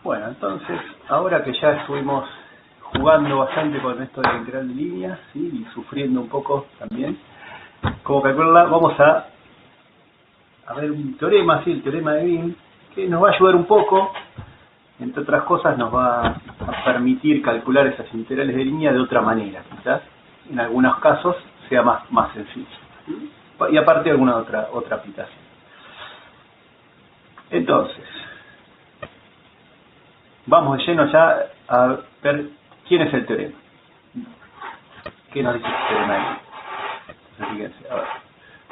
Bueno, entonces, ahora que ya estuvimos jugando bastante con esto de la integral de líneas, ¿sí? Y sufriendo un poco también, como calcularla, vamos a ver un teorema, ¿sí? El teorema de Green, que nos va a ayudar un poco, entre otras cosas nos va a permitir calcular esas integrales de línea de otra manera, quizás en algunos casos sea más sencillo, ¿sí? Y aparte alguna otra aplicación. Entonces, vamos de lleno ya a ver quién es el teorema. ¿Qué nos dice el teorema de Green? Entonces, fíjense, a ver.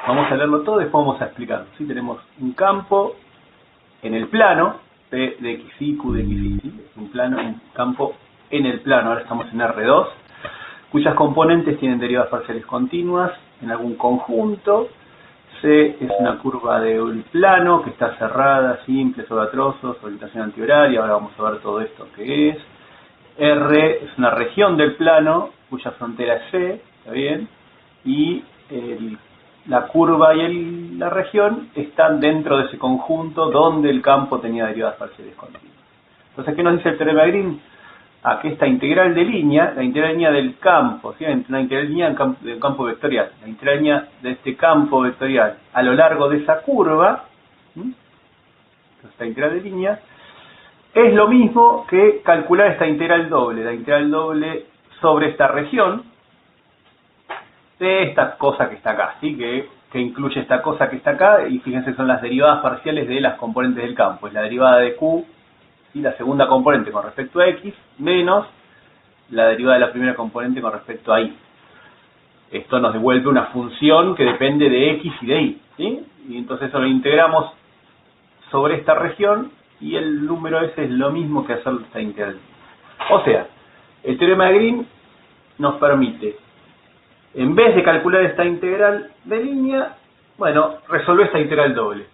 Vamos a leerlo todo y después vamos a explicarlo. ¿Sí? Tenemos un campo en el plano, P de xy, Q de xy, ¿sí? Es un campo en el plano, ahora estamos en R2, cuyas componentes tienen derivadas parciales continuas en algún conjunto. C es una curva de un plano que está cerrada, simple, sobre trozos, orientación antihoraria, ahora vamos a ver todo esto que es. R es una región del plano cuya frontera es C, ¿está bien? Y la curva y la región están dentro de ese conjunto donde el campo tenía derivadas parciales continuas. Entonces, ¿qué nos dice el teorema de Green? Que esta integral de línea, la integral de línea del campo, ¿sí? Una integral de línea de un campo vectorial, la integral de línea de este campo vectorial a lo largo de esa curva, esta integral de línea, es lo mismo que calcular esta integral doble, la integral doble sobre esta región, de esta cosa que está acá, ¿sí? Que incluye esta cosa que está acá, y fíjense, son las derivadas parciales de las componentes del campo. Es la derivada de Q, ¿sí? La segunda componente con respecto a X, menos la derivada de la primera componente con respecto a Y. Esto nos devuelve una función que depende de X y de Y, ¿sí? Y entonces eso lo integramos sobre esta región, y el número ese es lo mismo que hacer esta integral. O sea, el teorema de Green nos permite, en vez de calcular esta integral de línea, bueno, resolver esta integral doble.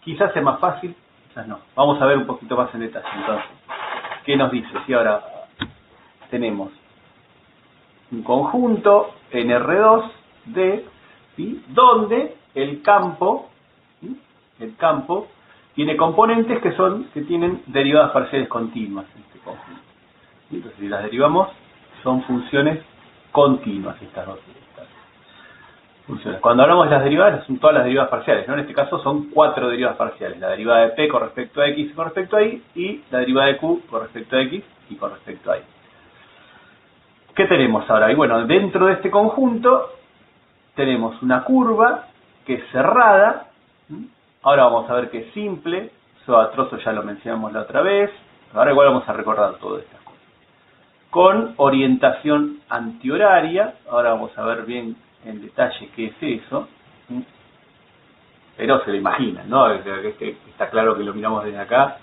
Quizás sea más fácil, quizás no. Vamos a ver un poquito más en detalle. Entonces, ¿qué nos dice? Si ahora tenemos un conjunto en R2 de, ¿sí? Donde el campo, ¿sí? El campo tiene componentes que tienen derivadas parciales continuas en este conjunto. ¿Sí? Entonces, si las derivamos, son funciones continuas estas dos funciones. Cuando hablamos de las derivadas, son todas las derivadas parciales, ¿no? En este caso son 4 derivadas parciales. La derivada de P con respecto a X y con respecto a Y, y la derivada de Q con respecto a X y con respecto a Y. ¿Qué tenemos ahora? Y bueno, dentro de este conjunto tenemos una curva que es cerrada. Ahora vamos a ver que es simple. Eso a trozo ya lo mencionamos la otra vez. Ahora igual vamos a recordar todo esto. Con orientación antihoraria. Ahora vamos a ver bien en detalle qué es eso. Pero se lo imaginan, ¿no? Está claro que lo miramos desde acá.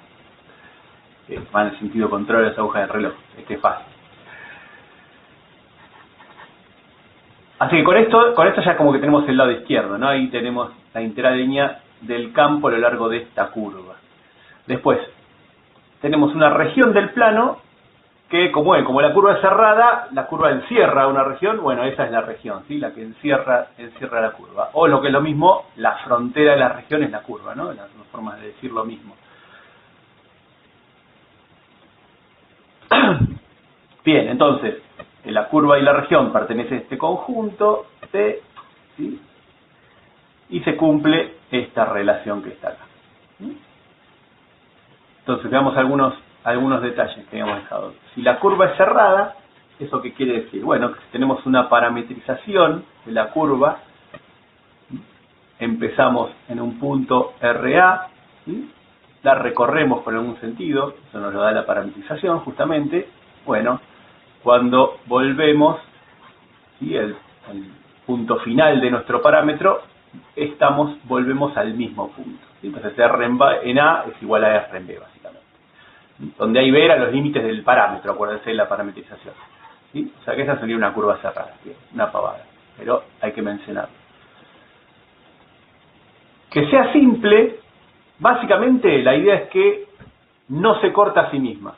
Va en el sentido contrario a las agujas del reloj. Es fácil. Así que con esto ya como que tenemos el lado izquierdo, ¿no? Ahí tenemos la integral de línea del campo a lo largo de esta curva. Después, tenemos una región del plano que, como la curva es cerrada, la curva encierra una región. Bueno, esa es la región, ¿sí? La que encierra la curva. O lo que es lo mismo, la frontera de la región es la curva, ¿no? Las dos formas de decir lo mismo. Bien, entonces, la curva y la región pertenecen a este conjunto T, ¿sí? Y se cumple esta relación que está acá. Entonces, veamos algunos detalles que habíamos dejado. Si la curva es cerrada, ¿eso qué quiere decir? Bueno, que si tenemos una parametrización de la curva, empezamos en un punto RA, ¿sí? La recorremos por algún sentido, eso nos lo da la parametrización justamente. Bueno, cuando volvemos, ¿sí? el punto final de nuestro parámetro, volvemos al mismo punto, ¿sí? Entonces R en A es igual a R en B, básicamente. Donde hay B eran los límites del parámetro, acuérdense de la parametrización, ¿sí? O sea que esa sería una curva cerrada, ¿sí? Una pavada, pero hay que mencionarlo. Que sea simple, básicamente la idea es que no se corta a sí misma.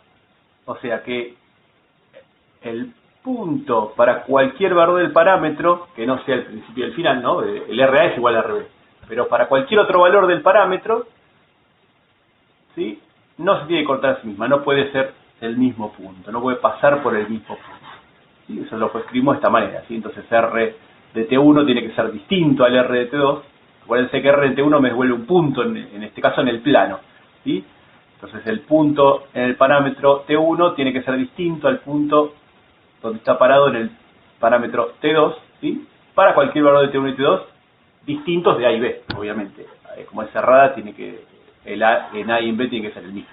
O sea que el punto para cualquier valor del parámetro, que no sea el principio y el final, ¿no? El RA es igual a RB. Pero para cualquier otro valor del parámetro, ¿sí? no se tiene que cortar a sí misma, no puede ser el mismo punto, no puede pasar por el mismo punto. ¿Sí? Eso lo escribimos de esta manera, ¿sí? Entonces R de T1 tiene que ser distinto al R de T2. Acuérdense que R de T1 me devuelve un punto, en este caso en el plano, ¿sí? Entonces el punto en el parámetro T1 tiene que ser distinto al punto donde está parado en el parámetro T2, ¿sí? Para cualquier valor de T1 y T2, distintos de A y B, obviamente. Como es cerrada, tiene que el A en A y en B tiene que ser el mismo.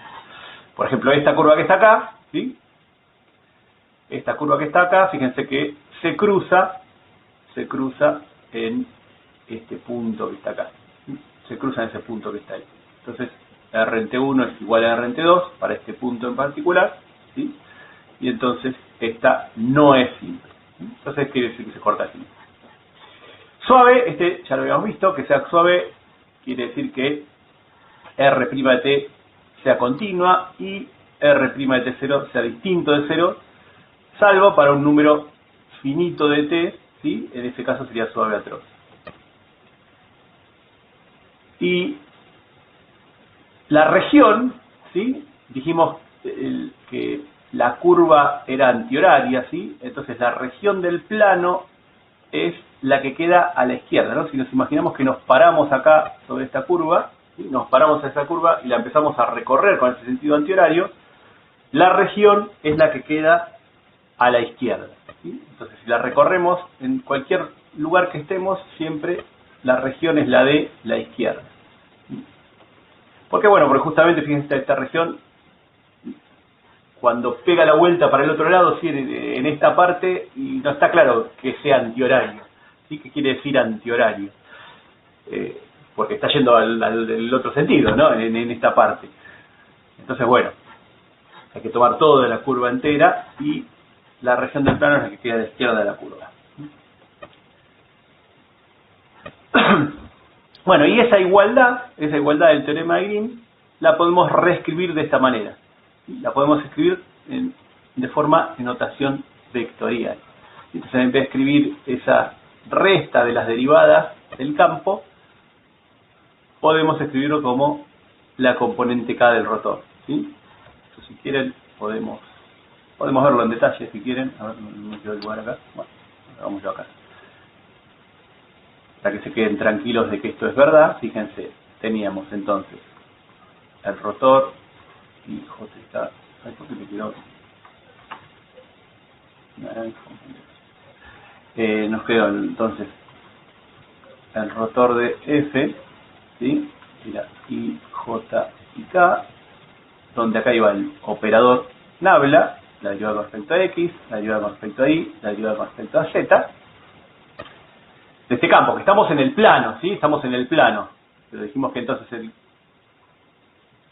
Por ejemplo, esta curva que está acá, ¿sí? Esta curva que está acá, fíjense que se cruza en este punto que está acá. ¿Sí? Se cruza en ese punto que está ahí. Entonces, R en T1 es igual a R en T2 para este punto en particular, ¿sí? Y entonces esta no es simple. ¿Sí? Entonces quiere decir que se corta así. Suave, este ya lo habíamos visto, que sea suave quiere decir que R' de T sea continua y R' de T0 sea distinto de 0, salvo para un número finito de T, ¿sí? En ese caso sería suave atroz. Y la región, ¿sí? Dijimos que la curva era antihoraria, ¿sí? Entonces la región del plano es la que queda a la izquierda, ¿no? Si nos imaginamos que nos paramos acá sobre esta curva, ¿sí? Nos paramos a esa curva y la empezamos a recorrer con ese sentido antihorario, la región es la que queda a la izquierda, ¿sí? Entonces si la recorremos en cualquier lugar que estemos, siempre la región es la de la izquierda. ¿Por qué? Bueno, porque justamente fíjense esta región, cuando pega la vuelta para el otro lado, ¿sí? En esta parte, y no está claro que sea antihorario. ¿Sí? ¿Qué quiere decir antihorario? Porque está yendo al otro sentido, ¿no? En esta parte. Entonces, bueno, hay que tomar todo de la curva entera y la región del plano es la que queda a la izquierda de la curva. Bueno, y esa igualdad del teorema de Green, la podemos reescribir de esta manera. La podemos escribir de forma de notación vectorial. Entonces, en vez de escribir esa resta de las derivadas del campo, podemos escribirlo como la componente K del rotor, ¿sí? Entonces, si quieren, podemos verlo en detalle, si quieren. A ver, no me quiero dibujar acá. Bueno, hagámoslo acá. Para que se queden tranquilos de que esto es verdad, fíjense, teníamos entonces el rotor y J está... Ay, ¿por qué te quiero? Nos quedó entonces el rotor de F, ¿sí? Mira, I, J y K, donde acá iba el operador nabla, la derivada con respecto a X, la derivada con respecto a Y, la derivada con respecto a Z, de este campo, que estamos en el plano, ¿sí? Estamos en el plano, pero dijimos que entonces el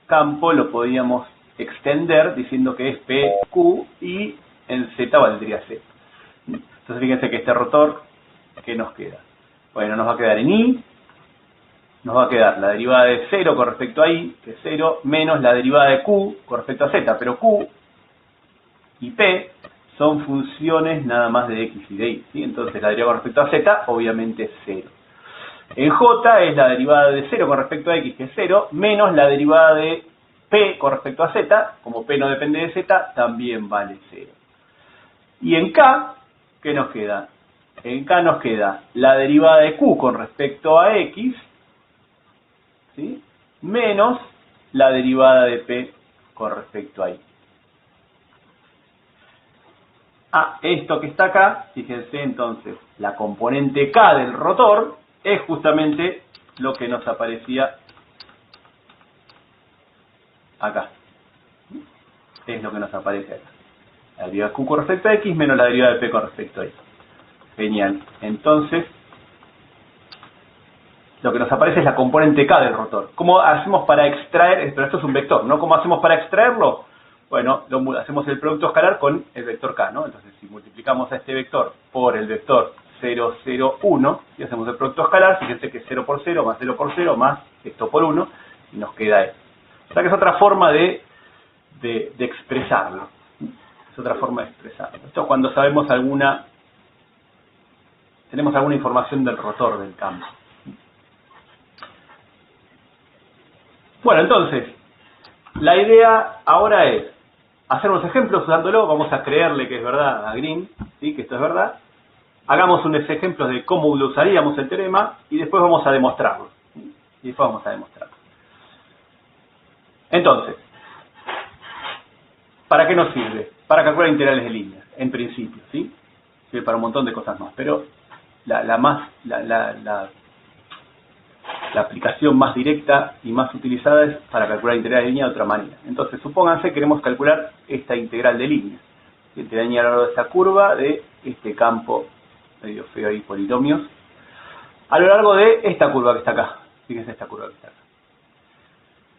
campo lo podíamos extender diciendo que es PQ y en Z valdría Z. Entonces fíjense que este rotor, ¿qué nos queda? Bueno, nos va a quedar en I, nos va a quedar la derivada de 0 con respecto a I, que es 0, menos la derivada de Q con respecto a Z, pero Q y P son funciones nada más de X y de Y, ¿sí? Entonces la derivada con respecto a Z obviamente es 0. En J es la derivada de 0 con respecto a X, que es 0, menos la derivada de P con respecto a Z, como P no depende de Z, también vale 0. Y en K, ¿qué nos queda? En K nos queda la derivada de Q con respecto a X, ¿sí? Menos la derivada de P con respecto a Y. Esto que está acá, fíjense entonces, la componente K del rotor es justamente lo que nos aparecía acá. Es lo que nos aparece acá. La derivada de Q con respecto a X menos la derivada de P con respecto a Y. Genial. Entonces, lo que nos aparece es la componente K del rotor. ¿Cómo hacemos para extraer? Pero esto es un vector, ¿no? ¿Cómo hacemos para extraerlo? Bueno, hacemos el producto escalar con el vector K, ¿no? Entonces, si multiplicamos a este vector por el vector 0, 0, 1, y hacemos el producto escalar, fíjense que es 0 por 0 más 0 por 0 más esto por 1, y nos queda esto. O sea que es otra forma de expresarlo. Es otra forma de expresarlo. Esto es cuando sabemos tenemos alguna información del rotor del campo. Bueno, entonces, la idea ahora es hacer unos ejemplos usándolo. Vamos a creerle que es verdad a Green, ¿sí? Que esto es verdad. Hagamos unos ejemplos de cómo lo usaríamos el teorema y después vamos a demostrarlo. ¿Sí? Y después vamos a demostrarlo. Entonces, ¿para qué nos sirve? Para calcular integrales de líneas, en principio, ¿sí? Sirve para un montón de cosas más, pero la aplicación más directa y más utilizada es para calcular integrales de línea de otra manera. Entonces, supónganse que queremos calcular esta integral de líneas. La integral de línea a lo largo de esta curva de este campo medio feo ahí, polinomios, a lo largo de esta curva que está acá. Fíjense esta curva que está acá.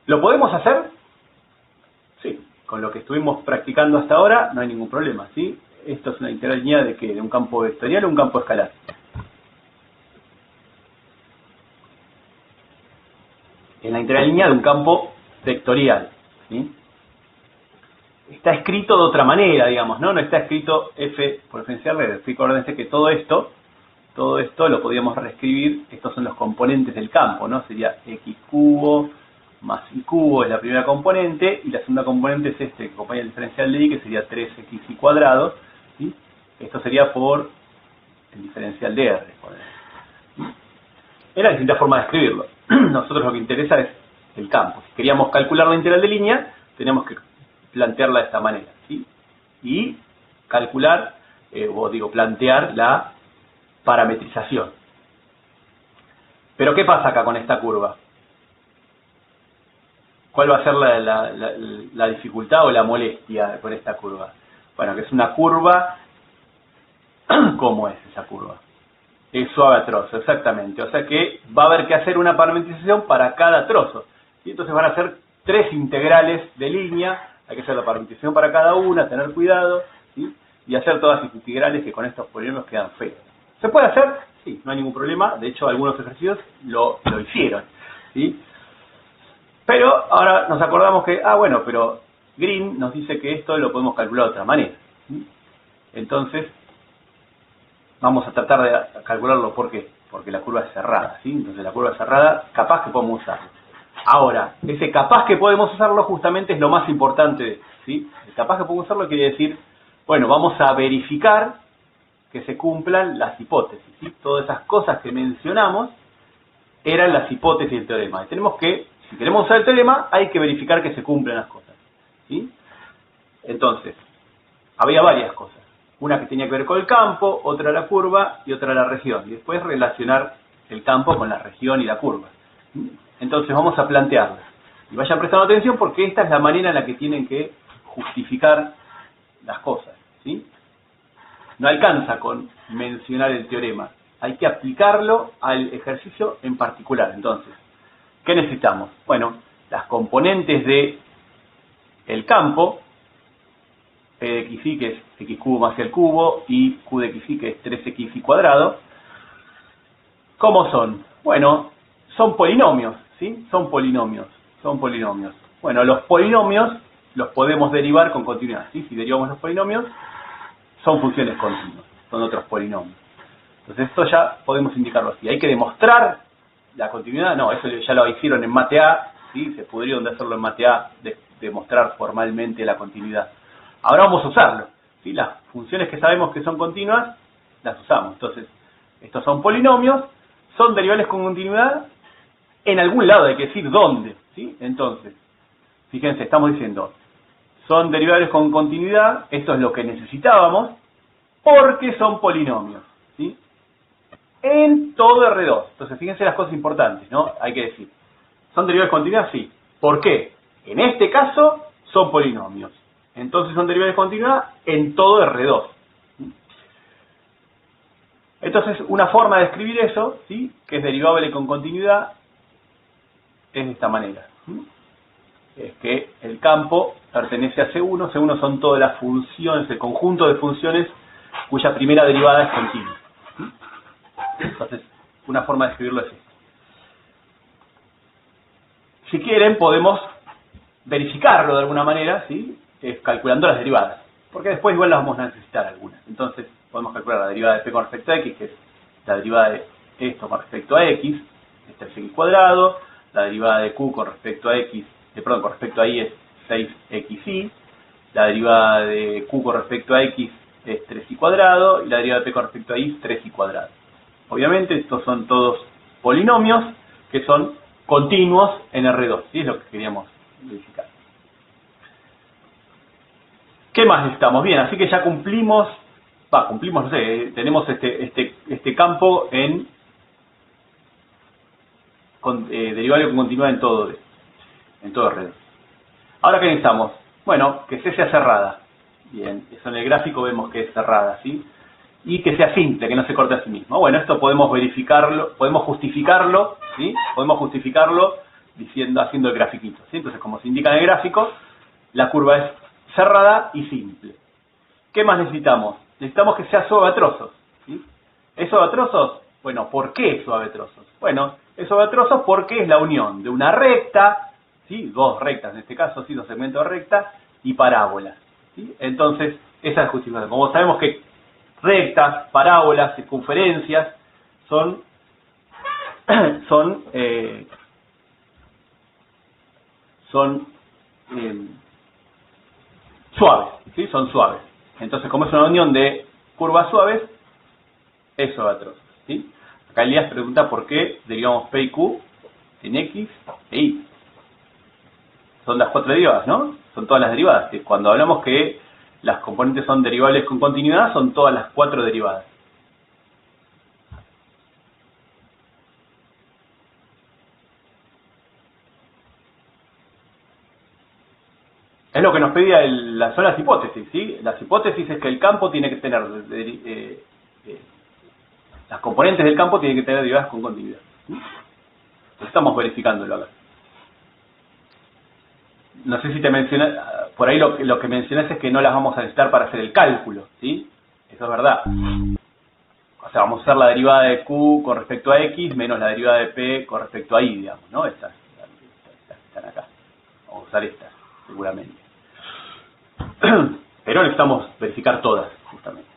¿Lo podemos hacer? Sí. Con lo que estuvimos practicando hasta ahora no hay ningún problema, ¿sí? Esto es una integral de línea de ¿qué? ¿De un campo vectorial o un campo escalar? Es la integral de línea de un campo vectorial, ¿sí? Está escrito de otra manera, digamos, ¿no? No está escrito f por exponencial r. Recuérdense que todo esto lo podíamos reescribir. Estos son los componentes del campo, ¿no? Sería x cubo más y cubo es la primera componente, y la segunda componente es este, que acompaña el diferencial de y, que sería 3xy cuadrado, ¿sí? Esto sería por el diferencial de r. Era distinta forma de escribirlo. Nosotros lo que interesa es el campo. Si queríamos calcular la integral de línea, tenemos que plantearla de esta manera, ¿sí? Y calcular, plantear la parametrización. Pero ¿qué pasa acá con esta curva? ¿Cuál va a ser la dificultad o la molestia con esta curva? Bueno, que es una curva. ¿Cómo es esa curva? Es suave a trozo, exactamente. O sea que va a haber que hacer una parametrización para cada trozo. Y entonces van a ser 3 integrales de línea. Hay que hacer la parametrización para cada una, tener cuidado, ¿sí? Y hacer todas las integrales que con estos polinomios quedan feos. ¿Se puede hacer? Sí, no hay ningún problema. De hecho, algunos ejercicios lo hicieron, ¿sí? Pero ahora nos acordamos que, bueno, pero Green nos dice que esto lo podemos calcular de otra manera, ¿sí? Entonces, vamos a tratar de calcularlo. ¿Por qué? Porque la curva es cerrada, ¿sí? Entonces la curva cerrada, capaz que podemos usarlo. Ahora, ese capaz que podemos usarlo justamente es lo más importante, ¿sí? El capaz que podemos usarlo quiere decir, bueno, vamos a verificar que se cumplan las hipótesis, ¿sí? Todas esas cosas que mencionamos eran las hipótesis del teorema. Y tenemos que, si queremos usar el teorema, hay que verificar que se cumplan las cosas, ¿sí? Entonces, había varias cosas. Una que tenía que ver con el campo, otra la curva y otra la región. Y después relacionar el campo con la región y la curva. Entonces vamos a plantearlas. Y vayan prestando atención porque esta es la manera en la que tienen que justificar las cosas, ¿sí? No alcanza con mencionar el teorema. Hay que aplicarlo al ejercicio en particular. Entonces, ¿qué necesitamos? Bueno, las componentes de el campo, P de xy, que es x cubo más el cubo, y q de xy, que es 3xy cuadrado. ¿Cómo son? Bueno, son polinomios, ¿sí? Son polinomios. Bueno, los polinomios los podemos derivar con continuidad, ¿sí? Si derivamos los polinomios, son funciones continuas, son otros polinomios. Entonces esto ya podemos indicarlo así. ¿Hay que demostrar la continuidad? No, eso ya lo hicieron en Mate A, ¿sí? Se pudieron de hacerlo en Mate A, demostrar formalmente la continuidad. Ahora vamos a usarlo, ¿sí? Las funciones que sabemos que son continuas, las usamos. Entonces, estos son polinomios, son derivables con continuidad, en algún lado hay que decir dónde, ¿sí? Entonces, fíjense, estamos diciendo, son derivables con continuidad, esto es lo que necesitábamos, porque son polinomios, ¿sí? En todo R2. Entonces, fíjense las cosas importantes, ¿no? Hay que decir, ¿son derivables con continuidad? Sí. ¿Por qué? En este caso, son polinomios. Entonces son derivables de continuidad en todo R2. Entonces, una forma de escribir eso, ¿sí? Que es derivable con continuidad, es de esta manera. Es que el campo pertenece a C1. C1 son todas las funciones, el conjunto de funciones cuya primera derivada es continua. Entonces, una forma de escribirlo es esta. Si quieren, podemos verificarlo de alguna manera, ¿sí? Calculando las derivadas, porque después igual las vamos a necesitar algunas. Entonces podemos calcular la derivada de p con respecto a x, que es la derivada de esto con respecto a x, este es x cuadrado. La derivada de q con respecto a x, con respecto a y es 6xy, la derivada de q con respecto a x es 3y cuadrado, y la derivada de p con respecto a y es 3y cuadrado. Obviamente estos son todos polinomios que son continuos en R2, ¿sí? Es lo que queríamos verificar. ¿Qué más necesitamos? Bien, así que ya cumplimos, no sé, tenemos este campo en derivable con continuidad en todo R2. Ahora, ¿qué necesitamos? Bueno, que C sea cerrada. Bien, eso en el gráfico vemos que es cerrada, ¿sí? Y que sea simple, que no se corte a sí mismo. Bueno, esto podemos verificarlo, podemos justificarlo, ¿sí? Podemos justificarlo haciendo el grafiquito, ¿sí? Entonces, como se indica en el gráfico, la curva es cerrada y simple. ¿Qué más necesitamos? Necesitamos que sea suave a trozos, ¿sí? ¿Es suave a trozos? Bueno, ¿por qué es suave a trozos? Bueno, es suave a trozos porque es la unión de una recta, ¿sí? Dos rectas en este caso, ¿sí? Dos segmentos de recta y parábolas, ¿sí? Entonces, esa es la justificación. Como sabemos que rectas, parábolas, circunferencias son suaves, ¿sí? Son suaves. Entonces, como es una unión de curvas suaves, es suave a trozos, ¿sí? Acá Elías pregunta por qué derivamos P y Q en X e Y. Son las 4 derivadas, ¿no? Son todas las derivadas. Cuando hablamos que las componentes son derivables con continuidad, son todas las 4 derivadas. Es lo que nos pedía son las hipótesis, ¿sí? Las hipótesis es que el campo tiene que tener, las componentes del campo tienen que tener derivadas con continuidad, ¿sí? Estamos verificándolo acá. No sé si te mencioné, por ahí lo que mencionaste es que no las vamos a necesitar para hacer el cálculo, ¿sí? Eso es verdad. O sea, vamos a usar la derivada de Q con respecto a X menos la derivada de P con respecto a Y, digamos, ¿no? Estas están acá. Vamos a usar estas, seguramente. Pero necesitamos verificar todas, justamente.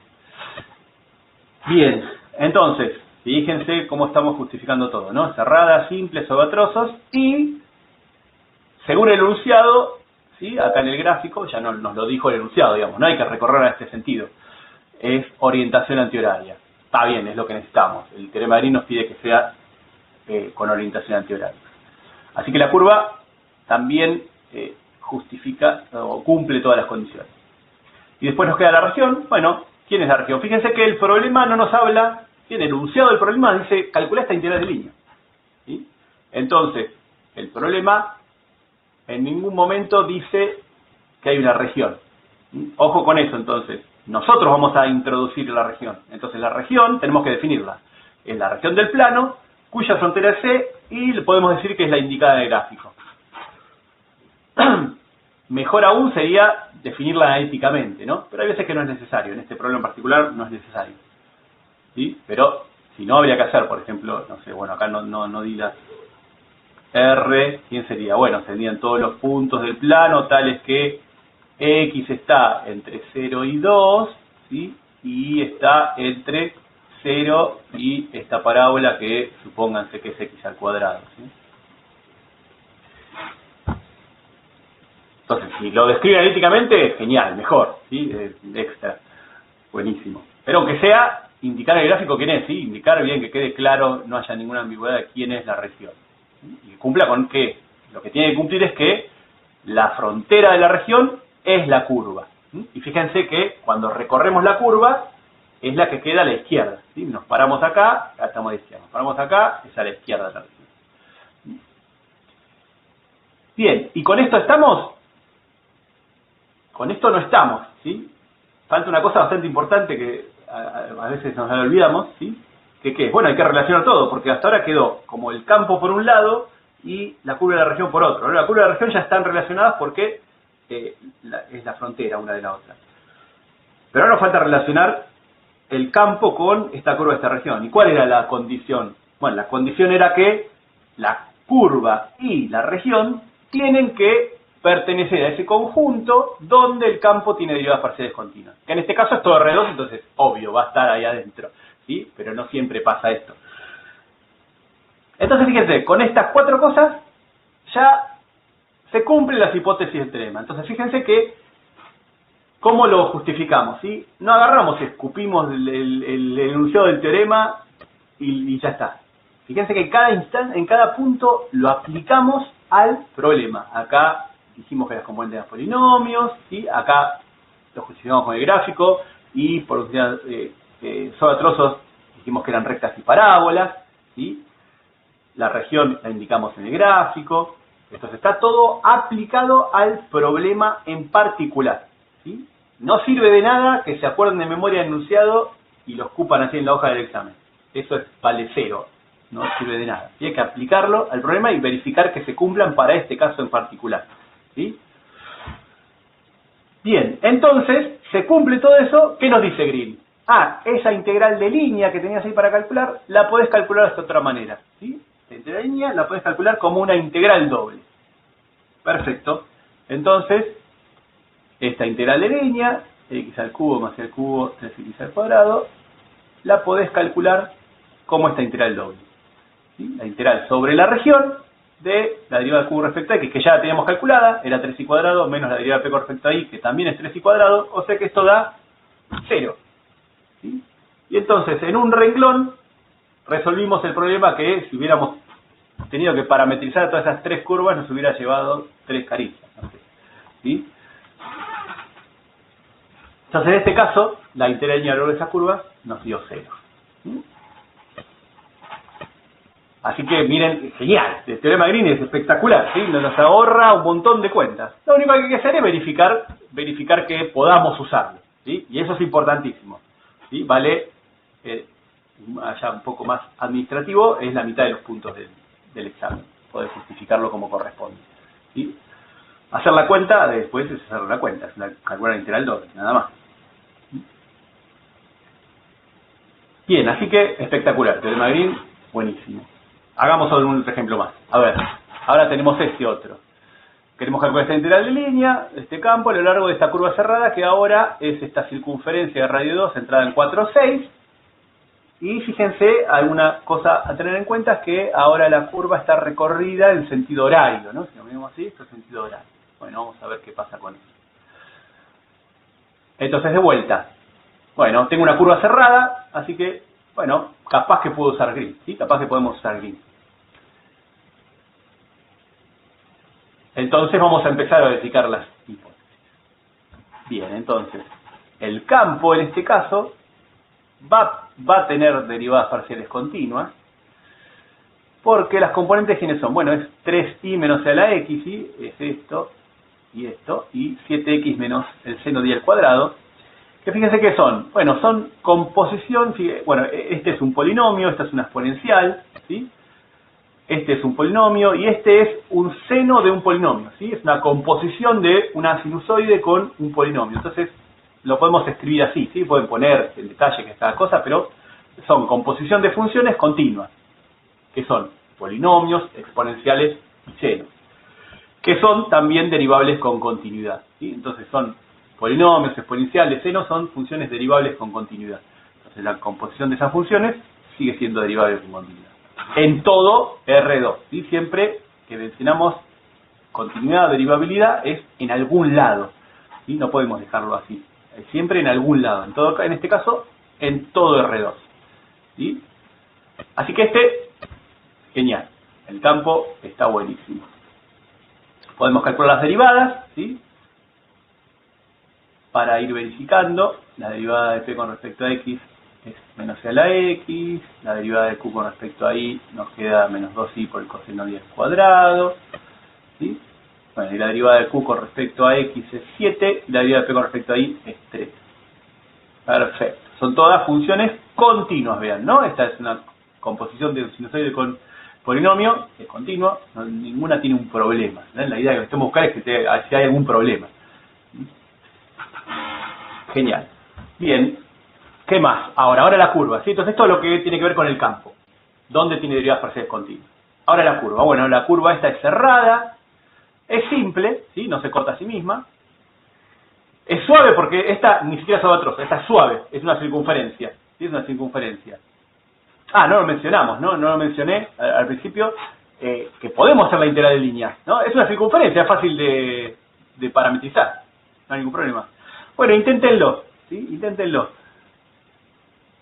Bien, entonces, fíjense cómo estamos justificando todo, ¿no? Cerrada, simple, sobre trozos y, según el enunciado, ¿sí? Acá en el gráfico, ya nos lo dijo el enunciado, digamos, no hay que recorrer a este sentido. Es orientación antihoraria. Está bien, es lo que necesitamos. El teorema de Green nos pide que sea con orientación antihoraria. Así que la curva también justifica o cumple todas las condiciones. Y después nos queda la región. Bueno, ¿quién es la región? Fíjense que el problema no nos habla, en el enunciado del problema dice, calcula esta integral de línea, ¿sí? Entonces, el problema en ningún momento dice que hay una región. Ojo con eso, entonces. Nosotros vamos a introducir la región. Entonces, la región tenemos que definirla. Es la región del plano, cuya frontera es C, y le podemos decir que es la indicada en el gráfico. Mejor aún sería definirla analíticamente, ¿no? Pero hay veces que no es necesario. En este problema en particular no es necesario, ¿sí? Pero si no, habría que hacer, por ejemplo, no sé, bueno, acá no di la R, ¿quién sería? Bueno, serían todos los puntos del plano tales que X está entre 0 y 2, ¿sí? Y está entre 0 y esta parábola que supónganse que es X al cuadrado, ¿sí? Entonces, si lo describe analíticamente, genial, mejor, ¿sí? Extra, buenísimo. Pero aunque sea, indicar el gráfico quién es, ¿sí? Indicar bien, que quede claro, no haya ninguna ambigüedad de quién es la región, ¿sí? Y que cumpla con que, lo que tiene que cumplir es que la frontera de la región es la curva, ¿sí? Y fíjense que cuando recorremos la curva, es la que queda a la izquierda, ¿sí? Nos paramos acá, estamos a la izquierda, nos paramos acá, es a la izquierda de la región. Bien, ¿y con esto estamos? Con esto no estamos, ¿sí? Falta una cosa bastante importante que a veces nos la olvidamos, ¿sí? ¿Qué es? Bueno, hay que relacionar todo, porque hasta ahora quedó como el campo por un lado y la curva de la región por otro. La curva de la región ya están relacionadas porque es la frontera una de la otra. Pero ahora nos falta relacionar el campo con esta curva de esta región. ¿Y cuál era la condición? Bueno, la condición era que la curva y la región tienen que pertenecer a ese conjunto donde el campo tiene derivadas parciales continuas. Que en este caso es todo R2, entonces obvio, va a estar ahí adentro, ¿sí? Pero no siempre pasa esto. Entonces fíjense, con estas 4 cosas ya se cumplen las hipótesis del teorema. Entonces fíjense que, ¿cómo lo justificamos? ¿Sí? No agarramos, escupimos el enunciado del teorema y ya está. Fíjense que en cada instante, en cada punto lo aplicamos al problema. Acá dijimos que las componentes eran polinomios, ¿sí? Acá lo justificamos con el gráfico, y por sobre trozos dijimos que eran rectas y parábolas, ¿sí? La región la indicamos en el gráfico. Entonces está todo aplicado al problema en particular, ¿sí? No sirve de nada que se acuerden de memoria el enunciado y lo escupan así en la hoja del examen. Eso vale cero, no sirve de nada. Y hay que aplicarlo al problema y verificar que se cumplan para este caso en particular, ¿sí? Bien, entonces, se cumple todo eso. ¿Qué nos dice Green? Esa integral de línea que tenías ahí para calcular, la podés calcular de esta otra manera, ¿sí? La integral de línea la podés calcular como una integral doble. Perfecto. Entonces, esta integral de línea, x al cubo más el cubo 3x al cuadrado, la podés calcular como esta integral doble, ¿sí? La integral sobre la región de la derivada del cubo respecto a x, que ya la teníamos calculada, era 3y cuadrado, menos la derivada de p con respecto a y, que también es 3y cuadrado, o sea que esto da 0. ¿Sí? Y entonces, en un renglón, resolvimos el problema que, si hubiéramos tenido que parametrizar todas esas tres curvas, nos hubiera llevado 3 caricias. ¿Sí? Entonces, en este caso, la integral lineal de esas curvas nos dio 0. ¿Sí? Así que miren, genial, el teorema de Green es espectacular, ¿sí? Nos ahorra un montón de cuentas. Lo único que hay que hacer es verificar que podamos usarlo, ¿sí? Y eso es importantísimo, ¿sí? Vale, allá un poco más administrativo, es la mitad de los puntos del examen. Poder justificarlo como corresponde, ¿sí? Hacer la cuenta, después es hacer la cuenta, es calcular la integral doble, nada más. Bien, así que espectacular, teorema de Green, buenísimo. Hagamos un ejemplo más. A ver, ahora tenemos este otro. Queremos calcular esta integral de línea, este campo, a lo largo de esta curva cerrada, que ahora es esta circunferencia de radio 2 centrada en 4, 6. Y fíjense, alguna cosa a tener en cuenta es que ahora la curva está recorrida en sentido horario, ¿no? Si lo vemos así, esto es sentido horario. Bueno, vamos a ver qué pasa con eso. Entonces, de vuelta. Bueno, tengo una curva cerrada, así que, bueno, capaz que puedo usar Green, ¿sí? Capaz que podemos usar Green. Entonces vamos a empezar a verificar las hipótesis. Bien, entonces, el campo en este caso va a tener derivadas parciales continuas, porque las componentes, ¿quiénes son? Bueno, es 3y menos a la x, ¿sí? Es esto, y 7x menos el seno de y al cuadrado. Que fíjense que son, bueno, son composición, bueno, este es un polinomio, esta es una exponencial, ¿sí? Este es un polinomio y este es un seno de un polinomio, ¿sí? Es una composición de una sinusoide con un polinomio. Entonces, lo podemos escribir así, ¿sí? Pueden poner el detalle que es cada cosa, pero son composición de funciones continuas, que son polinomios, exponenciales y senos, que son también derivables con continuidad, ¿sí? Entonces son polinomios, exponenciales, senos, son funciones derivables con continuidad. Entonces la composición de esas funciones sigue siendo derivable con continuidad. En todo R2, ¿sí? Siempre que mencionamos continuidad o derivabilidad es en algún lado, ¿sí? No podemos dejarlo así. Es siempre en algún lado. En este caso, en todo R2. ¿Sí? Así que genial. El campo está buenísimo. Podemos calcular las derivadas, ¿sí? Para ir verificando. La derivada de p con respecto a x es menos y a la x. La derivada de q con respecto a y nos queda menos 2y por el coseno de y al cuadrado. ¿Sí? Bueno, y la derivada de q con respecto a x es 7. Y la derivada de p con respecto a y es 3. Perfecto. Son todas funciones continuas, vean, ¿no? Esta es una composición de un sinusoide con polinomio, es continuo, ninguna tiene un problema, ¿no? La idea que estemos buscando es que si hay algún problema. Genial. Bien. ¿Qué más? Ahora la curva, ¿sí? Entonces esto es lo que tiene que ver con el campo. ¿Dónde tiene derivadas parciales continuas? Ahora la curva. Bueno, la curva esta es cerrada, es simple, ¿sí? No se corta a sí misma. Es suave porque esta ni siquiera es otra, esta es suave, es una circunferencia, ¿sí? Es una circunferencia. No lo mencionamos, ¿no? No lo mencioné al principio. que podemos hacer la integral de línea, ¿no? Es una circunferencia, es fácil de parametrizar, no hay ningún problema. Bueno, inténtenlo, ¿sí? Inténtenlo.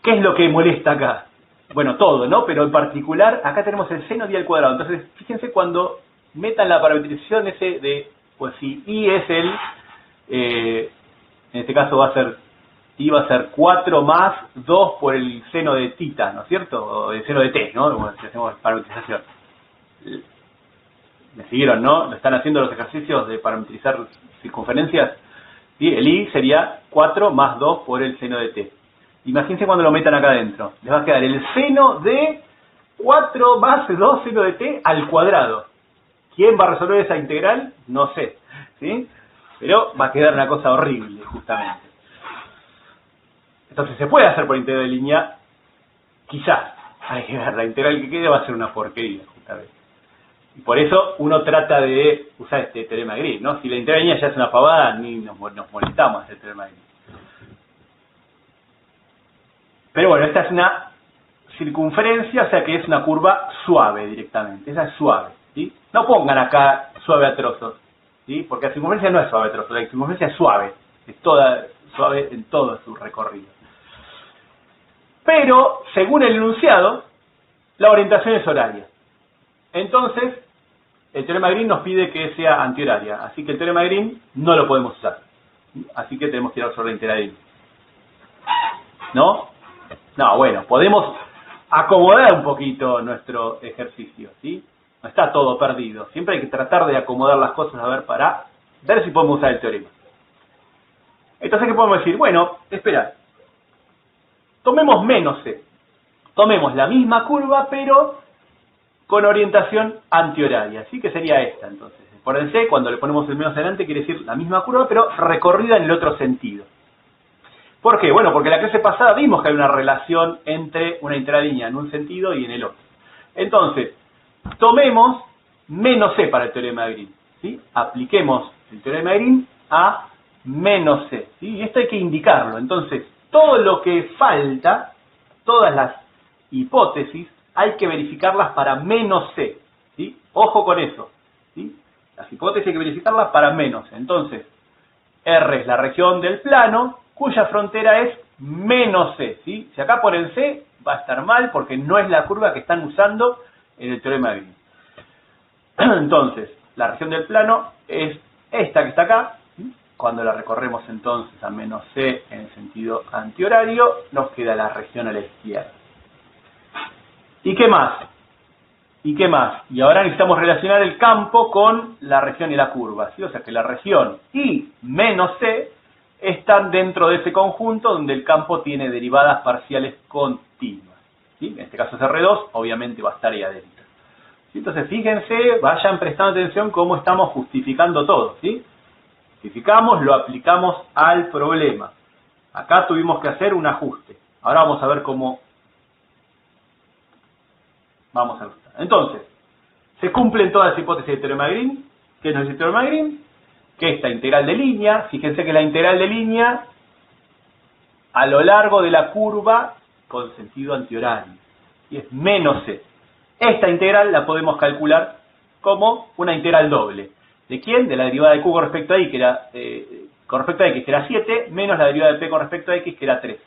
¿Qué es lo que molesta acá? Bueno, todo, ¿no? Pero en particular, acá tenemos el seno de i al cuadrado. Entonces, fíjense cuando metan la parametrización ese de, pues si i es en este caso va a ser, i va a ser 4 más 2 por el seno de tita, ¿no es cierto? O el seno de t, ¿no? Bueno, si hacemos parametrización. ¿Me siguieron, no? ¿Lo están haciendo los ejercicios de parametrizar circunferencias? ¿Sí? El i sería 4 más 2 por el seno de t. Imagínense cuando lo metan acá adentro. Les va a quedar el seno de 4 más 2 seno de t al cuadrado. ¿Quién va a resolver esa integral? No sé. ¿Sí? Pero va a quedar una cosa horrible, justamente. Entonces, ¿se puede hacer por integral de línea? Quizás. Hay que ver, la integral que quede va a ser una porquería, justamente. Y por eso uno trata de usar este teorema de Green, ¿no? Si la integral de línea ya es una pavada, ni nos molestamos este teorema de Green. Pero bueno, esta es una circunferencia, o sea que es una curva suave directamente. Esa es suave, ¿sí? No pongan acá suave a trozos, ¿sí? Porque la circunferencia no es suave a trozos, la circunferencia es suave. Es toda suave en todo su recorrido. Pero, según el enunciado, la orientación es horaria. Entonces, el teorema de Green nos pide que sea antihoraria. Así que el teorema de Green no lo podemos usar. Así que tenemos que ir a usar la integral de Green. ¿No? No, bueno, podemos acomodar un poquito nuestro ejercicio, ¿sí? No está todo perdido. Siempre hay que tratar de acomodar las cosas a ver para ver si podemos usar el teorema. Entonces, ¿qué podemos decir? Bueno, espera. Tomemos menos c. Tomemos la misma curva, pero con orientación antihoraria. ¿Sí? Que sería esta, entonces. Acuérdense, cuando le ponemos el menos adelante, quiere decir la misma curva, pero recorrida en el otro sentido. ¿Por qué? Bueno, porque en la clase pasada vimos que hay una relación entre una integral de línea en un sentido y en el otro. Entonces, tomemos menos c para el teorema de Green, ¿sí? Apliquemos el teorema de Green a menos c, ¿sí? Y esto hay que indicarlo. Entonces, todo lo que falta, todas las hipótesis, hay que verificarlas para menos c, ¿sí? Ojo con eso, ¿sí? Las hipótesis hay que verificarlas para menos c. Entonces, R es la región del plano, cuya frontera es menos c, ¿sí? Si acá ponen c, va a estar mal porque no es la curva que están usando en el teorema de Green. Entonces, la región del plano es esta que está acá. Cuando la recorremos entonces a menos c en sentido antihorario, nos queda la región a la izquierda. ¿Y qué más? ¿Y qué más? Y ahora necesitamos relacionar el campo con la región y la curva, ¿sí? O sea que la región y menos c están dentro de ese conjunto donde el campo tiene derivadas parciales continuas, ¿sí? En este caso es R2, obviamente va a estar ahí adentro. ¿Sí? Entonces fíjense, vayan prestando atención cómo estamos justificando todo, ¿sí? Justificamos, lo aplicamos al problema. Acá tuvimos que hacer un ajuste. Ahora vamos a ver cómo vamos a ajustar. Entonces, se cumplen todas las hipótesis del teorema de Green. ¿Qué nos dice el teorema de Green? Que esta integral de línea, fíjense que la integral de línea a lo largo de la curva con sentido antihorario, y es menos c. Esta integral la podemos calcular como una integral doble. ¿De quién? De la derivada de q con respecto a y, que era con respecto a x, que era 7, menos la derivada de p con respecto a x, que era 3.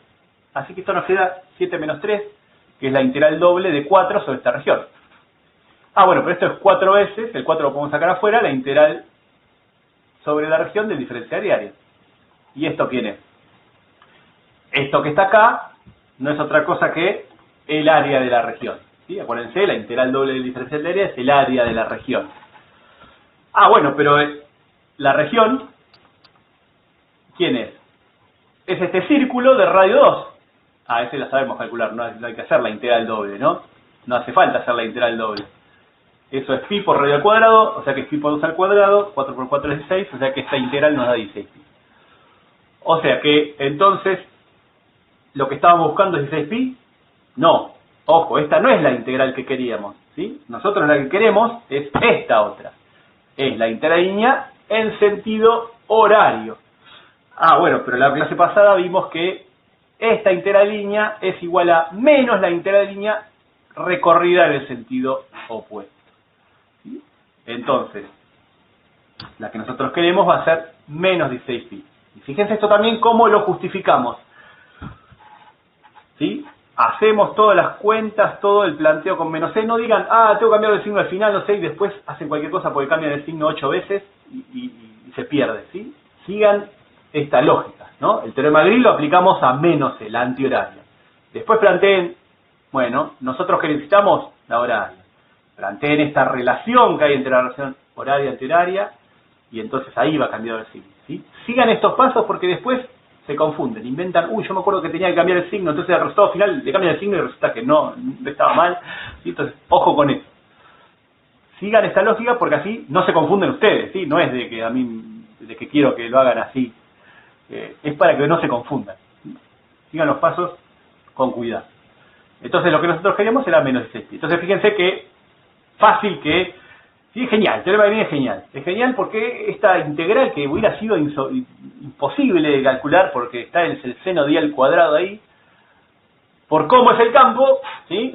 Así que esto nos queda 7 menos 3, que es la integral doble de 4 sobre esta región. Ah, bueno, pero esto es 4 veces, el 4 lo podemos sacar afuera, la integral sobre la región del diferencial de área. ¿Y esto quién es? Esto que está acá no es otra cosa que el área de la región, ¿sí? Acuérdense, la integral doble del diferencial de área es el área de la región. Ah, bueno, pero la región, ¿quién es? Es este círculo de radio 2. Ah, ese la sabemos calcular, no hay que hacer la integral doble, ¿no? No hace falta hacer la integral doble. Eso es pi por radio al cuadrado, o sea que es pi por 2 al cuadrado, 4 por 4 es 16, o sea que esta integral nos da 16 pi. O sea que, entonces, ¿lo que estábamos buscando es 16 pi? No. Ojo, esta no es la integral que queríamos, ¿sí? Nosotros la que queremos es esta otra. Es la integral de línea en sentido horario. Ah, bueno, pero la clase pasada vimos que esta integral de línea es igual a menos la integral de línea recorrida en el sentido opuesto. Entonces, la que nosotros queremos va a ser menos 16 pi. Y fíjense esto también cómo lo justificamos. ¿Sí? Hacemos todas las cuentas, todo el planteo con menos c. No digan, tengo que cambiar el signo al final, no sé, y después hacen cualquier cosa porque cambian el signo 8 veces y se pierde. ¿Sí? Sigan esta lógica, ¿no? El teorema de Green lo aplicamos a menos c, la antihoraria. Después planteen, bueno, nosotros que necesitamos la horaria. Planteen esta relación que hay entre la relación horaria y antihoraria, y entonces ahí va cambiando el signo. ¿Sí? Sigan estos pasos porque después se confunden, inventan, yo me acuerdo que tenía que cambiar el signo, entonces el resultado final le cambian el signo y resulta que no estaba mal. ¿Sí? Entonces, ojo con eso. Sigan esta lógica porque así no se confunden ustedes, ¿sí? No es de que quiero que lo hagan así, es para que no se confundan. ¿Sí? Sigan los pasos con cuidado. Entonces lo que nosotros queríamos era menos 16 pi. Entonces fíjense que fácil que... Sí, es genial, el teorema de Green es genial. Es genial porque esta integral que hubiera sido imposible de calcular porque está en el seno de i al cuadrado ahí, por cómo es el campo, ¿sí?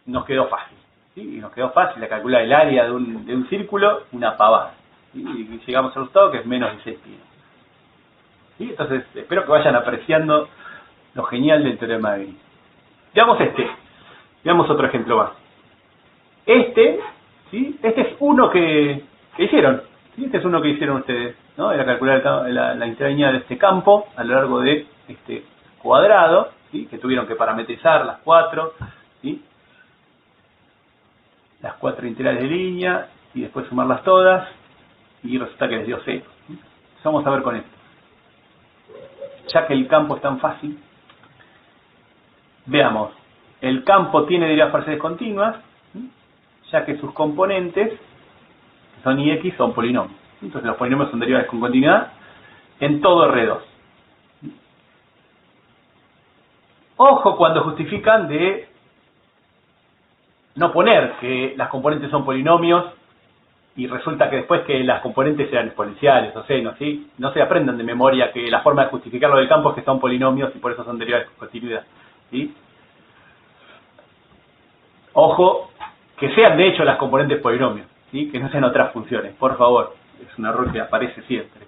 Nos quedó fácil. ¿Sí? Y nos quedó fácil de calcular el área de un círculo, una pavada. ¿Sí? Y llegamos al resultado que es menos 16 pi. ¿Sí? Entonces espero que vayan apreciando lo genial del teorema de Green. Veamos otro ejemplo más. ¿Sí? Este es uno que hicieron. ¿Sí? Este es uno que hicieron ustedes, ¿no? Era calcular la integral de este campo a lo largo de este cuadrado, ¿sí? Que tuvieron que parametrizar las cuatro, ¿sí? Las cuatro integrales de línea y después sumarlas todas y resulta que les dio 0. ¿Sí? Vamos a ver con esto. Ya que el campo es tan fácil, veamos. El campo tiene derivadas parciales continuas, ¿sí? Ya que sus componentes, que son y x, son polinomios. Entonces los polinomios son derivadas con continuidad en todo R2. Ojo cuando justifican de no poner que las componentes son polinomios y resulta que después que las componentes sean exponenciales o senos, ¿sí? No se aprendan de memoria que la forma de justificarlo del campo es que son polinomios y por eso son derivadas con continuidad. ¿Sí? Ojo, que sean de hecho las componentes polinomios, ¿sí? Que no sean otras funciones, por favor. Es un error que aparece siempre.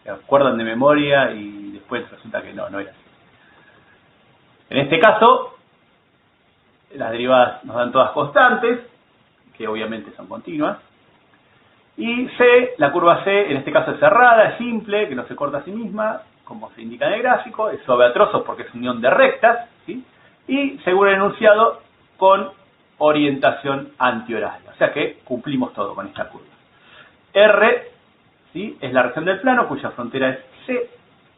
Se acuerdan de memoria y después resulta que no era así. En este caso, las derivadas nos dan todas constantes, que obviamente son continuas. Y C, la curva C, en este caso es cerrada, es simple, que no se corta a sí misma, como se indica en el gráfico, es suave a trozos porque es unión de rectas, ¿sí? Y según el enunciado, con orientación antihoraria. O sea que cumplimos todo con esta curva. R, ¿sí? Es la región del plano cuya frontera es C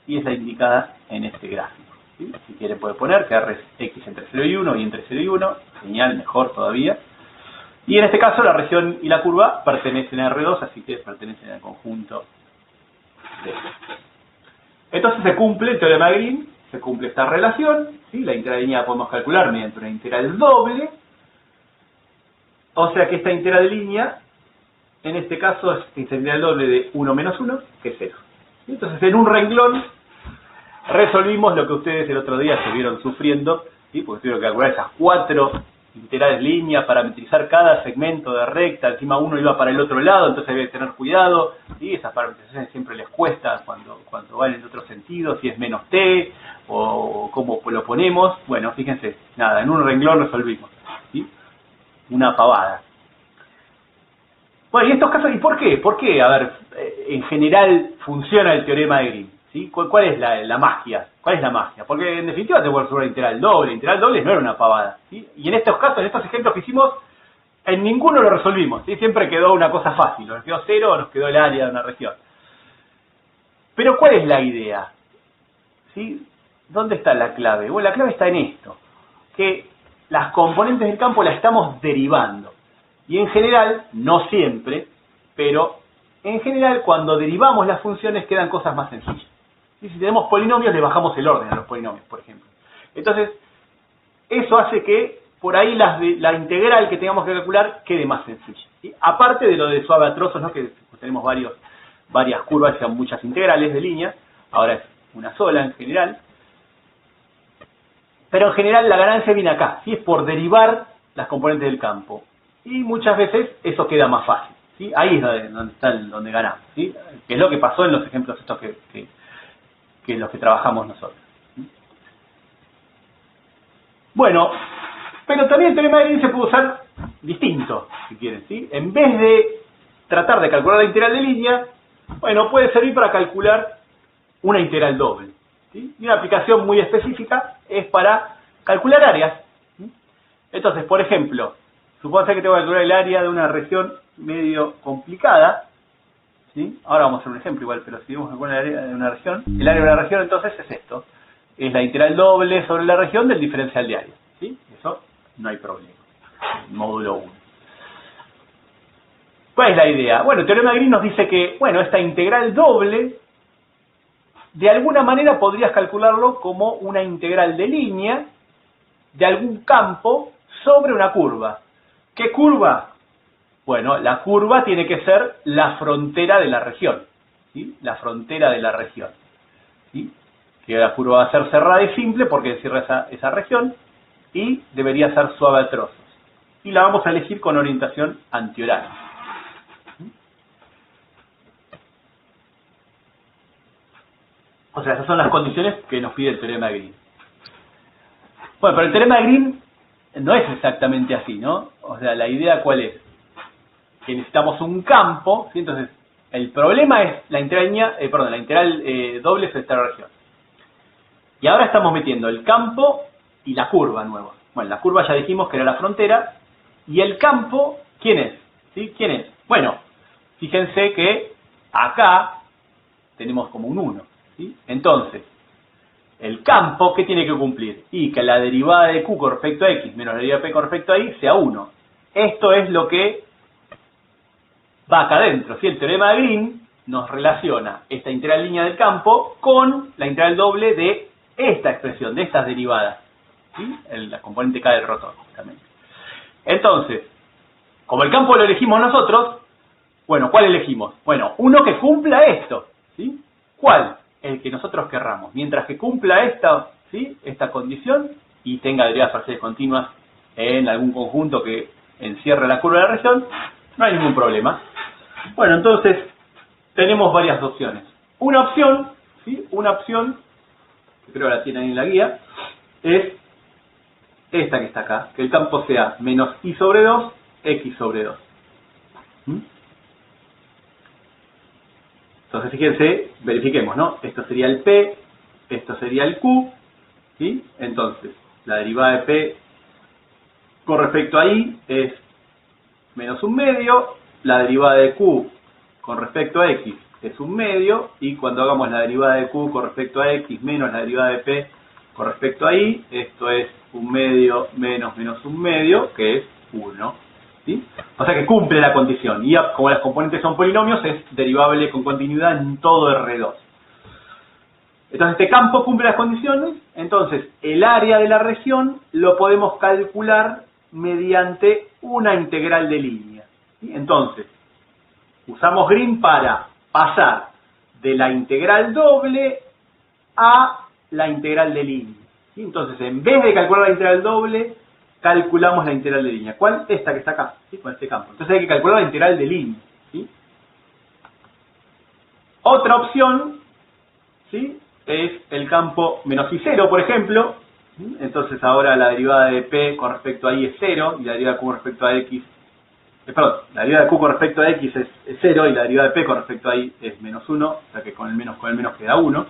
y es la indicada en este gráfico. ¿Sí? Si quiere puede poner que R es X entre 0 y 1 y entre 0 y 1, genial, mejor todavía. Y en este caso la región y la curva pertenecen a R2, así que pertenecen al conjunto de R. Entonces se cumple el teorema de Green, se cumple esta relación, ¿sí? La integral de línea la podemos calcular mediante una integral doble. O sea que esta integral de línea, en este caso es integral doble de 1 menos 1, que es 0. Entonces en un renglón resolvimos lo que ustedes el otro día se vieron sufriendo, ¿sí? Porque tuvieron que calcular esas 4 integrales de línea, parametrizar cada segmento de recta, encima uno iba para el otro lado, entonces había que tener cuidado, ¿sí? Esas parametrizaciones siempre les cuesta cuando van en otro sentido, si es menos t, o cómo lo ponemos. Bueno, fíjense, nada, en un renglón resolvimos, ¿sí? Una pavada. Bueno, y estos casos, ¿y por qué? ¿Por qué? A ver, en general funciona el teorema de Green, ¿sí? ¿Cuál es la magia? ¿Cuál es la magia? Porque en definitiva te puede resolver integral doble no era una pavada, ¿sí? Y en estos casos, en estos ejemplos que hicimos, en ninguno lo resolvimos, ¿sí? Siempre quedó una cosa fácil, o nos quedó 0 o nos quedó el área de una región. Pero ¿cuál es la idea? ¿Sí? ¿Dónde está la clave? Bueno, la clave está en esto, que las componentes del campo las estamos derivando. Y en general, no siempre, pero en general cuando derivamos las funciones quedan cosas más sencillas. Y si tenemos polinomios, le bajamos el orden a los polinomios, por ejemplo. Entonces, eso hace que por ahí la integral que tengamos que calcular quede más sencilla, ¿sí? Aparte de lo de suave a trozos, ¿no? Que tenemos varias curvas y son muchas integrales de línea, ahora es una sola en general. Pero en general la ganancia viene acá, ¿sí? Es por derivar las componentes del campo. Y muchas veces eso queda más fácil, ¿sí? Ahí es donde está donde ganamos, ¿sí? Que es lo que pasó en los ejemplos estos que los que trabajamos nosotros. Bueno, pero también el teorema de Green se puede usar distinto, si quieren, ¿sí? En vez de tratar de calcular la integral de línea, bueno, puede servir para calcular una integral doble, ¿sí? Y una aplicación muy específica es para calcular áreas, ¿sí? Entonces, por ejemplo, supóngase que tengo que calcular el área de una región medio complicada, ¿sí? Ahora vamos a hacer un ejemplo igual, pero si vamos a calcular el área de una región, el área de una región entonces es esto, es la integral doble sobre la región del diferencial de área, ¿sí? Eso no hay problema. Módulo 1. ¿Cuál es la idea? Bueno, el teorema de Green nos dice que, bueno, esta integral doble, de alguna manera podrías calcularlo como una integral de línea de algún campo sobre una curva. ¿Qué curva? Bueno, la curva tiene que ser la frontera de la región, ¿sí? La frontera de la región, ¿sí? Que la curva va a ser cerrada y simple porque encierra esa región y debería ser suave a trozos. Y la vamos a elegir con orientación antioral. O sea, esas son las condiciones que nos pide el teorema de Green. Bueno, pero el teorema de Green no es exactamente así, ¿no? O sea, la idea ¿cuál es? Que necesitamos un campo, ¿sí? Entonces, el problema es la integral, la integral doble sobre esta región. Y ahora estamos metiendo el campo y la curva nueva. Bueno, la curva ya dijimos que era la frontera, y el campo, ¿quién es? ¿Sí? ¿Quién es? Bueno, fíjense que acá tenemos como un 1, ¿sí? Entonces, el campo, ¿qué tiene que cumplir? Y que la derivada de Q con respecto a X menos la derivada de P con respecto a Y sea 1. Esto es lo que va acá adentro, ¿sí? El teorema de Green nos relaciona esta integral línea del campo con la integral doble de esta expresión, de estas derivadas, ¿sí? La componente K del rotor, justamente. Entonces, como el campo lo elegimos nosotros, bueno, ¿cuál elegimos? Bueno, uno que cumpla esto, ¿sí? ¿Cuál? El que nosotros querramos. Mientras que cumpla esta, ¿sí? Esta condición y tenga derivadas parciales continuas en algún conjunto que encierre la curva de la región, no hay ningún problema. Bueno, entonces tenemos varias opciones. Una opción, ¿sí? Una opción, que creo que la tienen ahí en la guía, es esta que está acá, que el campo sea menos y sobre 2, x sobre 2. Entonces, fíjense, verifiquemos, ¿no? Esto sería el P, esto sería el Q, ¿sí? Entonces, la derivada de P con respecto a Y es menos un medio, la derivada de Q con respecto a X es un medio, y cuando hagamos la derivada de Q con respecto a X menos la derivada de P con respecto a Y, esto es un medio menos un medio, que es 1. ¿Sí? O sea que cumple la condición, y como las componentes son polinomios, es derivable con continuidad en todo R2. Entonces este campo cumple las condiciones, entonces el área de la región lo podemos calcular mediante una integral de línea. ¿Sí? Entonces, usamos Green para pasar de la integral doble a la integral de línea. ¿Sí? Entonces, en vez de calcular la integral doble, calculamos la integral de línea. ¿Cuál? Esta que está acá, ¿sí? Con este campo. Entonces hay que calcular la integral de línea, ¿sí? Otra opción, ¿sí? Es el campo menos y0, por ejemplo. ¿Sí? Entonces ahora la derivada de P con respecto a Y es 0, y la derivada de Q con respecto a X, la derivada de Q con respecto a X es 0, y la derivada de P con respecto a Y es menos 1, o sea que con el menos queda 1.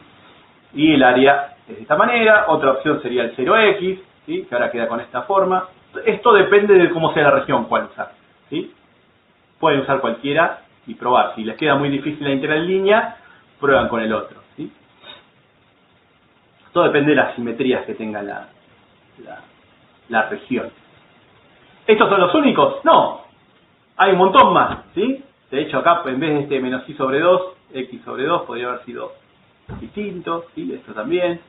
Y el área es de esta manera. Otra opción sería el 0x, ¿sí? Que ahora queda con esta forma. Esto depende de cómo sea la región, cuál usar, ¿sí? Pueden usar cualquiera y probar. Si les queda muy difícil la integral en línea, prueban con el otro, ¿sí? Todo depende de las simetrías que tenga la región. ¿Estos son los únicos? No. Hay un montón más, ¿sí? De hecho acá, en vez de este menos y sobre 2, x sobre 2 podría haber sido distinto, ¿sí? Esto también.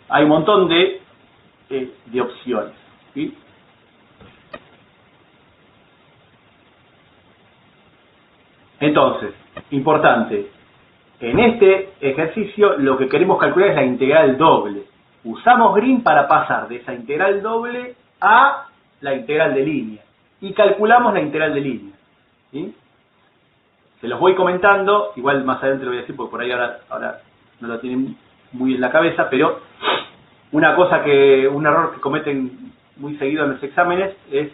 Hay un montón de opciones, ¿sí? Entonces, importante, en este ejercicio lo que queremos calcular es la integral doble. Usamos Green para pasar de esa integral doble a la integral de línea. Y calculamos la integral de línea, ¿sí? se los voy comentando, igual más adelante lo voy a decir porque por ahí ahora no lo tienen muy en la cabeza, pero un error que cometen muy seguido en los exámenes es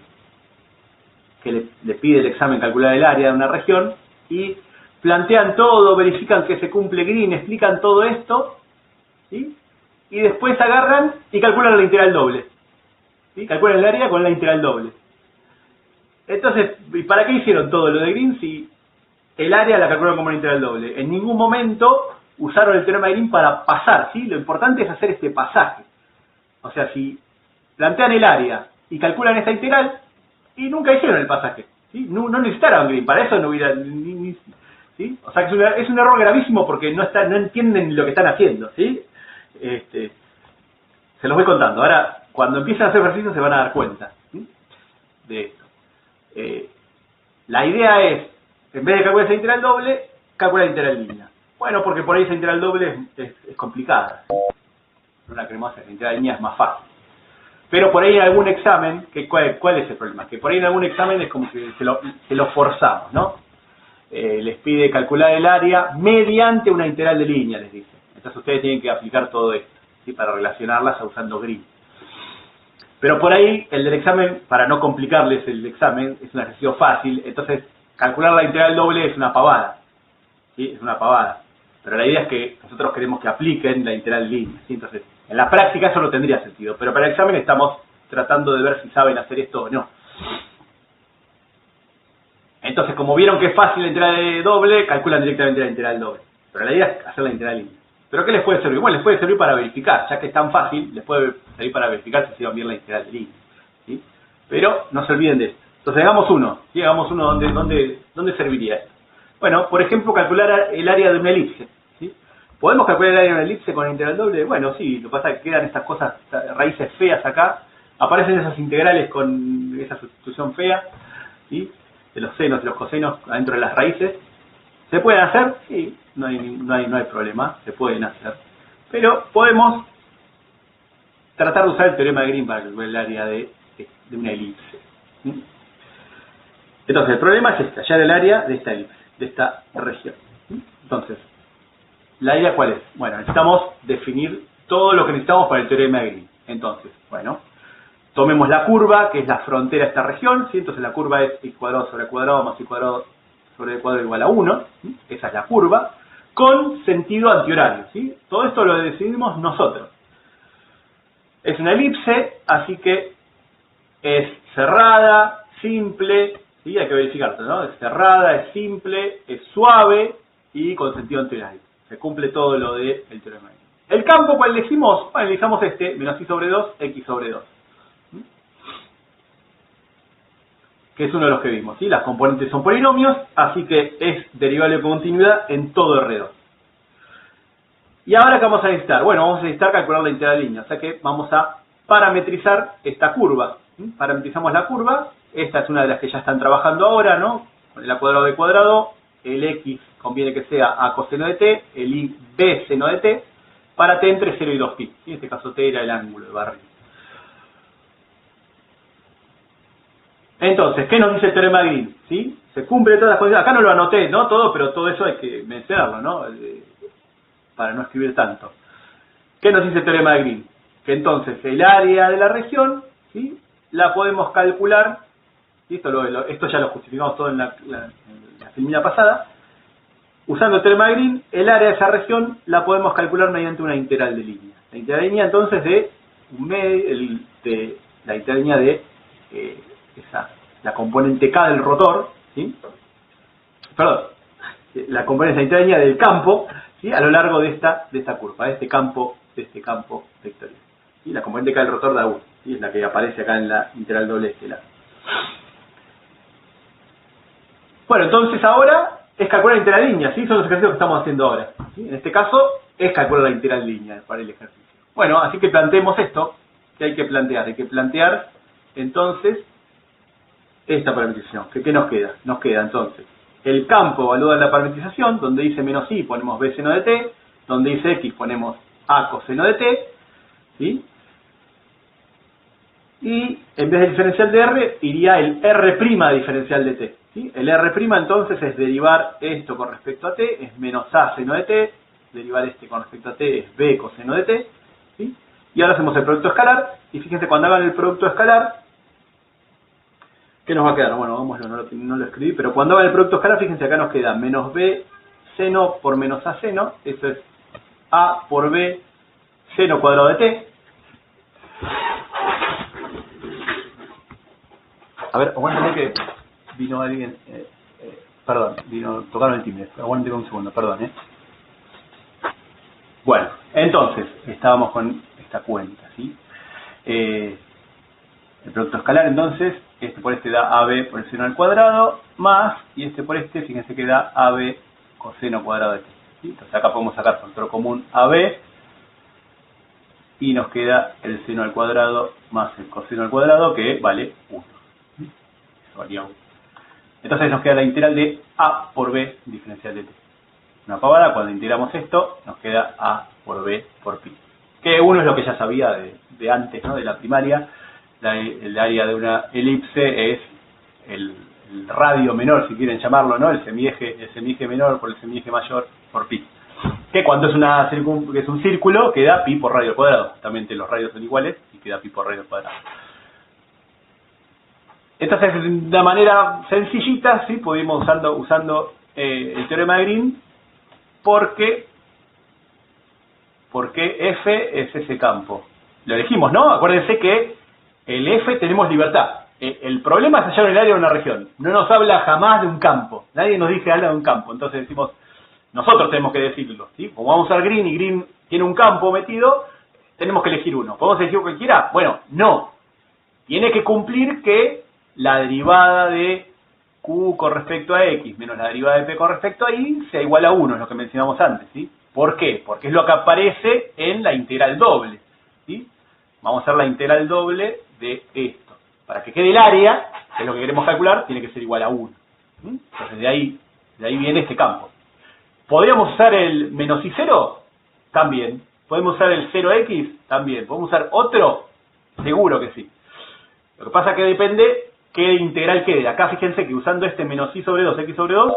que le pide el examen calcular el área de una región y plantean todo, verifican que se cumple Green, explican todo esto, ¿sí? Y después agarran y calculan la integral doble, ¿sí? Calculan el área con la integral doble. Entonces, ¿y para qué hicieron todo lo de Green si el área la calcularon como una integral doble? En ningún momento usaron el teorema de Green para pasar, ¿sí? Lo importante es hacer este pasaje. O sea, si plantean el área y calculan esta integral, y nunca hicieron el pasaje, ¿sí? No necesitaron Green, para eso no hubiera... ¿sí? O sea, que es un error gravísimo porque no entienden lo que están haciendo, ¿sí? Se los voy contando. Ahora, cuando empiecen a hacer ejercicios se van a dar cuenta, ¿sí? De esto. La idea es, en vez de calcular esa integral doble, calcular la integral línea. Bueno, porque por ahí esa integral doble es complicada. No la queremos hacer, la integral línea es más fácil. Pero por ahí en algún examen, ¿cuál es el problema? Que por ahí en algún examen es como que se lo forzamos, ¿no? Les pide calcular el área mediante una integral de línea, les dice. Entonces ustedes tienen que aplicar todo esto, ¿sí? Para relacionarlas usando Green. Pero por ahí el del examen, para no complicarles el examen, es un ejercicio fácil, entonces calcular la integral doble es una pavada, ¿sí? Es una pavada. Pero la idea es que nosotros queremos que apliquen la integral de línea, ¿sí? Entonces, en la práctica eso no tendría sentido, pero para el examen estamos tratando de ver si saben hacer esto o no. Entonces, como vieron que es fácil la integral doble, calculan directamente la integral doble. Pero la idea es hacer la integral línea. ¿Pero qué les puede servir? Bueno, les puede servir para verificar, ya que es tan fácil, les puede servir para verificar si hicieron bien la integral de línea, ¿sí? Pero no se olviden de esto. Entonces, hagamos uno, ¿sí? Hagamos uno ¿dónde serviría esto? Bueno, por ejemplo, calcular el área de una elipse, ¿sí? ¿Podemos calcular el área de una elipse con la integral doble? Bueno, sí, lo que pasa es que quedan estas cosas, raíces feas acá, aparecen esas integrales con esa sustitución fea, ¿sí? De los senos y los cosenos adentro de las raíces. ¿Se pueden hacer? Sí, no hay problema, se pueden hacer. Pero podemos tratar de usar el teorema de Green para calcular el área de una elipse. Entonces, el problema es hallar el área de esta elipse, de esta región. Entonces, ¿la idea cuál es? Bueno, necesitamos definir todo lo que necesitamos para el teorema de Green. Entonces, bueno, tomemos la curva, que es la frontera de esta región, ¿sí? Entonces la curva es x cuadrado sobre cuadrado más y cuadrado sobre el cuadrado igual a 1, ¿sí? Esa es la curva, con sentido antihorario, ¿sí? Todo esto lo decidimos nosotros. Es una elipse, así que es cerrada, simple, ¿sí? Hay que verificarlo, ¿no? Es cerrada, es simple, es suave y con sentido antihorario. Se cumple todo lo del teorema. El campo, ¿cuál elegimos? Bueno, elegimos menos y sobre 2, x sobre 2. Que es uno de los que vimos, ¿sí? Las componentes son polinomios, así que es derivable de continuidad en todo R2. Y ahora, ¿qué vamos a necesitar? Bueno, vamos a necesitar calcular la integral de línea, o sea que vamos a parametrizar esta curva. Parametrizamos la curva, esta es una de las que ya están trabajando ahora, ¿no? Con el a cuadrado de cuadrado, el x conviene que sea a coseno de t, el y b seno de t, para t entre 0 y 2pi. En este caso t era el ángulo de barrio. Entonces, ¿qué nos dice el teorema de Green? ¿Sí? Se cumple todas las condiciones. Acá no lo anoté, ¿no? Todo, pero todo eso hay que mencionarlo, ¿no? Para no escribir tanto. ¿Qué nos dice el teorema de Green? Que entonces el área de la región, ¿sí? La podemos calcular, ¿sí? Esto ya lo justificamos todo en la filmina pasada. Usando el teorema de Green, el área de esa región la podemos calcular mediante una integral de línea. La integral de línea entonces de la integral de línea de la componente K del rotor, ¿sí? Perdón, la componente sanitaria del campo, ¿sí? A lo largo de esta curva, de este campo vectorial. ¿Sí? La componente K del rotor da 1, ¿sí? Es la que aparece acá en la integral doble estelar. Bueno, entonces ahora es calcular la integral línea, ¿sí? Son los ejercicios que estamos haciendo ahora, ¿sí? En este caso es calcular la integral línea para el ejercicio. Bueno, así que planteemos esto, que hay que plantear. Hay que plantear entonces esta parametrización. ¿Qué nos queda? Nos queda entonces el campo evalúa la parametrización, donde dice menos i ponemos b seno de t, donde dice x ponemos a coseno de t, ¿sí? y en vez del diferencial de R, iría el R' diferencial de t. ¿Sí? El R' entonces es derivar esto con respecto a t, es menos A seno de t, derivar este con respecto a t es B coseno de t, ¿sí? Y ahora hacemos el producto escalar, y fíjense cuando hagan el producto escalar, ¿qué nos va a quedar? Bueno, vámonos, no lo escribí, pero cuando hagan el producto escalar, fíjense acá nos queda menos B seno por menos A seno, eso es A por B seno cuadrado de t. A ver, aguántame que vino alguien, perdón, tocaron el timbre, aguántame un segundo, perdón, Bueno, entonces, estábamos con esta cuenta, ¿sí? El producto escalar, entonces, este por este da AB por el seno al cuadrado, más, y este por este, fíjense que da AB coseno cuadrado de t, ¿sí? Entonces acá podemos sacar factor común AB, y nos queda el seno al cuadrado más el coseno al cuadrado, que vale 1. Eso valía 1. Entonces nos queda la integral de A por B diferencial de t. Una pavada, cuando integramos esto, nos queda A por B por pi. Que 1 es lo que ya sabía de antes, ¿no? De la primaria. El área de una elipse es el radio menor, si quieren llamarlo, ¿no? El semieje menor por el semieje mayor por pi. Que cuando es un círculo, queda pi por radio al cuadrado. Justamente los radios son iguales y queda pi por radio al cuadrado. Entonces, de una manera sencillita, ¿sí? Pudimos usando el teorema de Green, porque F es ese campo. Lo elegimos, ¿no? Acuérdense que el F tenemos libertad. El problema es hallar el área de una región. No nos habla jamás de un campo. Nadie nos dice habla de un campo. Entonces decimos, nosotros tenemos que decirlo, ¿sí? Como vamos a usar Green y Green tiene un campo metido, tenemos que elegir uno. ¿Podemos elegir cualquiera? Bueno, no. Tiene que cumplir que la derivada de Q con respecto a X menos la derivada de P con respecto a Y sea igual a 1, es lo que mencionamos antes, ¿sí? ¿Por qué? Porque es lo que aparece en la integral doble, ¿sí? Vamos a hacer la integral doble de esto. Para que quede el área, que es lo que queremos calcular, tiene que ser igual a 1. ¿Sí? Entonces de ahí viene este campo. ¿Podríamos usar el menos I0? También. ¿Podemos usar el 0x? También. ¿Podemos usar otro? Seguro que sí. Lo que pasa es que depende qué integral quede. Acá fíjense que usando este menos I sobre 2, X sobre 2,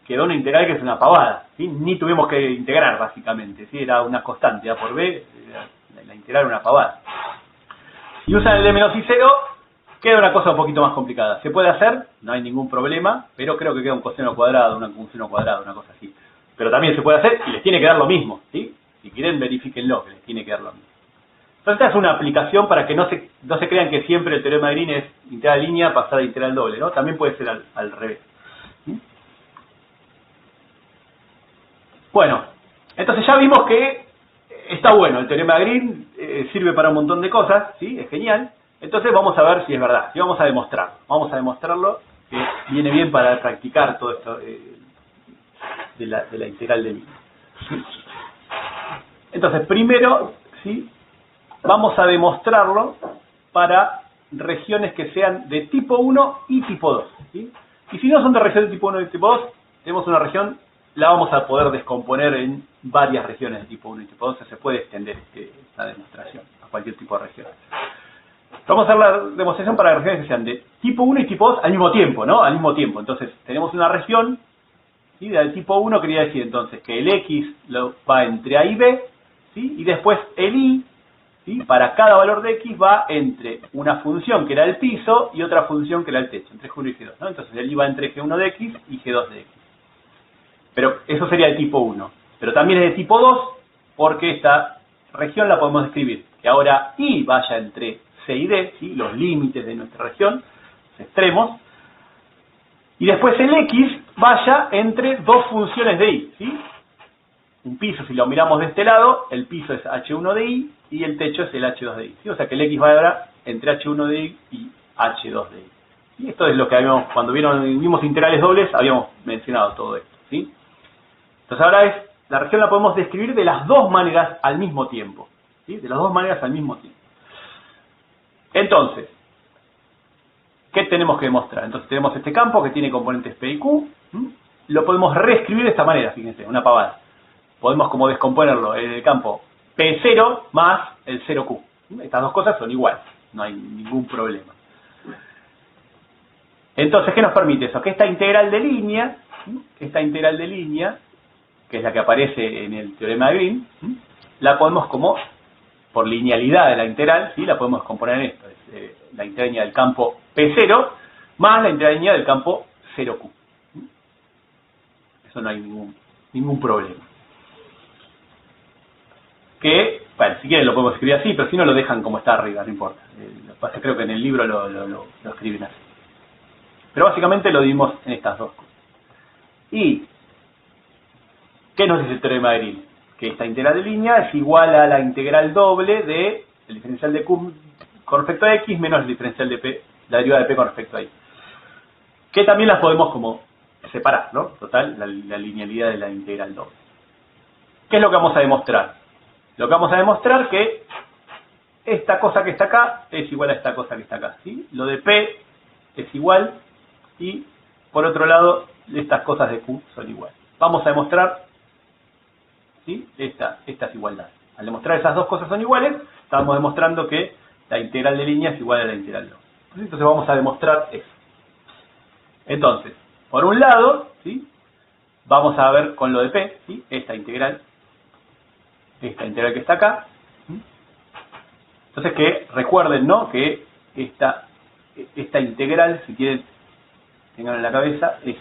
quedó una integral que es una pavada, ¿sí? Ni tuvimos que integrar básicamente, ¿sí? Era una constante, A por B, la integral era una pavada. Si usan el de menos I0, queda una cosa un poquito más complicada. ¿Se puede hacer? No hay ningún problema, pero creo que queda un coseno cuadrado, un seno cuadrado, una cosa así. Pero también se puede hacer y les tiene que dar lo mismo, ¿sí? Si quieren, verifíquenlo, que les tiene que dar lo mismo. Entonces esta es una aplicación para que no se crean que siempre el teorema de Green es integral línea pasada a integral doble, ¿no? También puede ser al revés. ¿Sí? Bueno, entonces ya vimos que está bueno, el teorema de Green sirve para un montón de cosas, ¿sí? Es genial. Entonces vamos a ver si es verdad, y vamos a demostrarlo. Vamos a demostrarlo, que viene bien para practicar todo esto de la integral de línea. Entonces, primero, ¿sí? Vamos a demostrarlo para regiones que sean de tipo 1 y tipo 2. ¿Sí? Y si no son de región de tipo 1 y tipo 2, tenemos una región, la vamos a poder descomponer en varias regiones de tipo 1 y tipo 2, se puede extender esta demostración a cualquier tipo de región. Vamos a hacer la demostración para regiones que sean de tipo 1 y tipo 2 al mismo tiempo, ¿no? Al mismo tiempo. Entonces, tenemos una región, ¿sí? Del tipo 1 quería decir entonces que el X va entre A y B, ¿sí? Y después el Y, ¿sí? Para cada valor de X va entre una función que era el piso y otra función que era el techo, entre G1 y G2, ¿no? Entonces el Y va entre G1 de X y G2 de X. Pero eso sería el tipo 1. Pero también es de tipo 2 porque esta región la podemos describir. Que ahora Y vaya entre C y D, ¿sí? Los límites de nuestra región, los extremos. Y después el X vaya entre dos funciones de Y, ¿sí? Un piso, si lo miramos de este lado, el piso es H1 de Y y el techo es el H2 de Y, ¿sí? O sea que el X va ahora entre H1 de Y y H2 de Y. Y esto es lo que habíamos, cuando vimos integrales dobles, habíamos mencionado todo esto, ¿sí? Entonces ahora la región la podemos describir de las dos maneras al mismo tiempo, ¿sí? De las dos maneras al mismo tiempo. Entonces, ¿qué tenemos que demostrar? Entonces tenemos este campo que tiene componentes P y Q, ¿sí? Lo podemos reescribir de esta manera, fíjense, una pavada. Podemos como descomponerlo en el campo P0 más el 0Q. Estas dos cosas son iguales. no hay ningún problema. Entonces, ¿qué nos permite eso? Que esta integral de línea, que es la que aparece en el teorema de Green, la podemos como, por linealidad de la integral, ¿sí? La podemos componer en esto, es la integral del campo P0 más la integral del campo 0Q. Eso no hay ningún problema. Que, bueno, si quieren lo podemos escribir así, pero si no lo dejan como está arriba, no importa. Creo que en el libro lo escriben así. Pero básicamente lo dimos en estas dos cosas. ¿Y qué nos dice el teorema de Green? Que esta integral de línea es igual a la integral doble de el diferencial de Q con respecto a X menos el diferencial de P, la derivada de P con respecto a Y. Que también las podemos como separar, ¿no? Total, la linealidad de la integral doble. ¿Qué es lo que vamos a demostrar? Lo que vamos a demostrar es que esta cosa que está acá es igual a esta cosa que está acá, ¿sí? Lo de P es igual y, por otro lado, estas cosas de Q son iguales. Vamos a demostrar, ¿sí? Estas igualdades. Al demostrar esas dos cosas son iguales, estamos demostrando que la integral de línea es igual a la integral doble. Entonces vamos a demostrar eso. Entonces, por un lado, ¿sí? Vamos a ver con lo de P, ¿sí? Esta integral que está acá. Entonces que recuerden, ¿no? Que esta integral, si quieren, tengan en la cabeza, es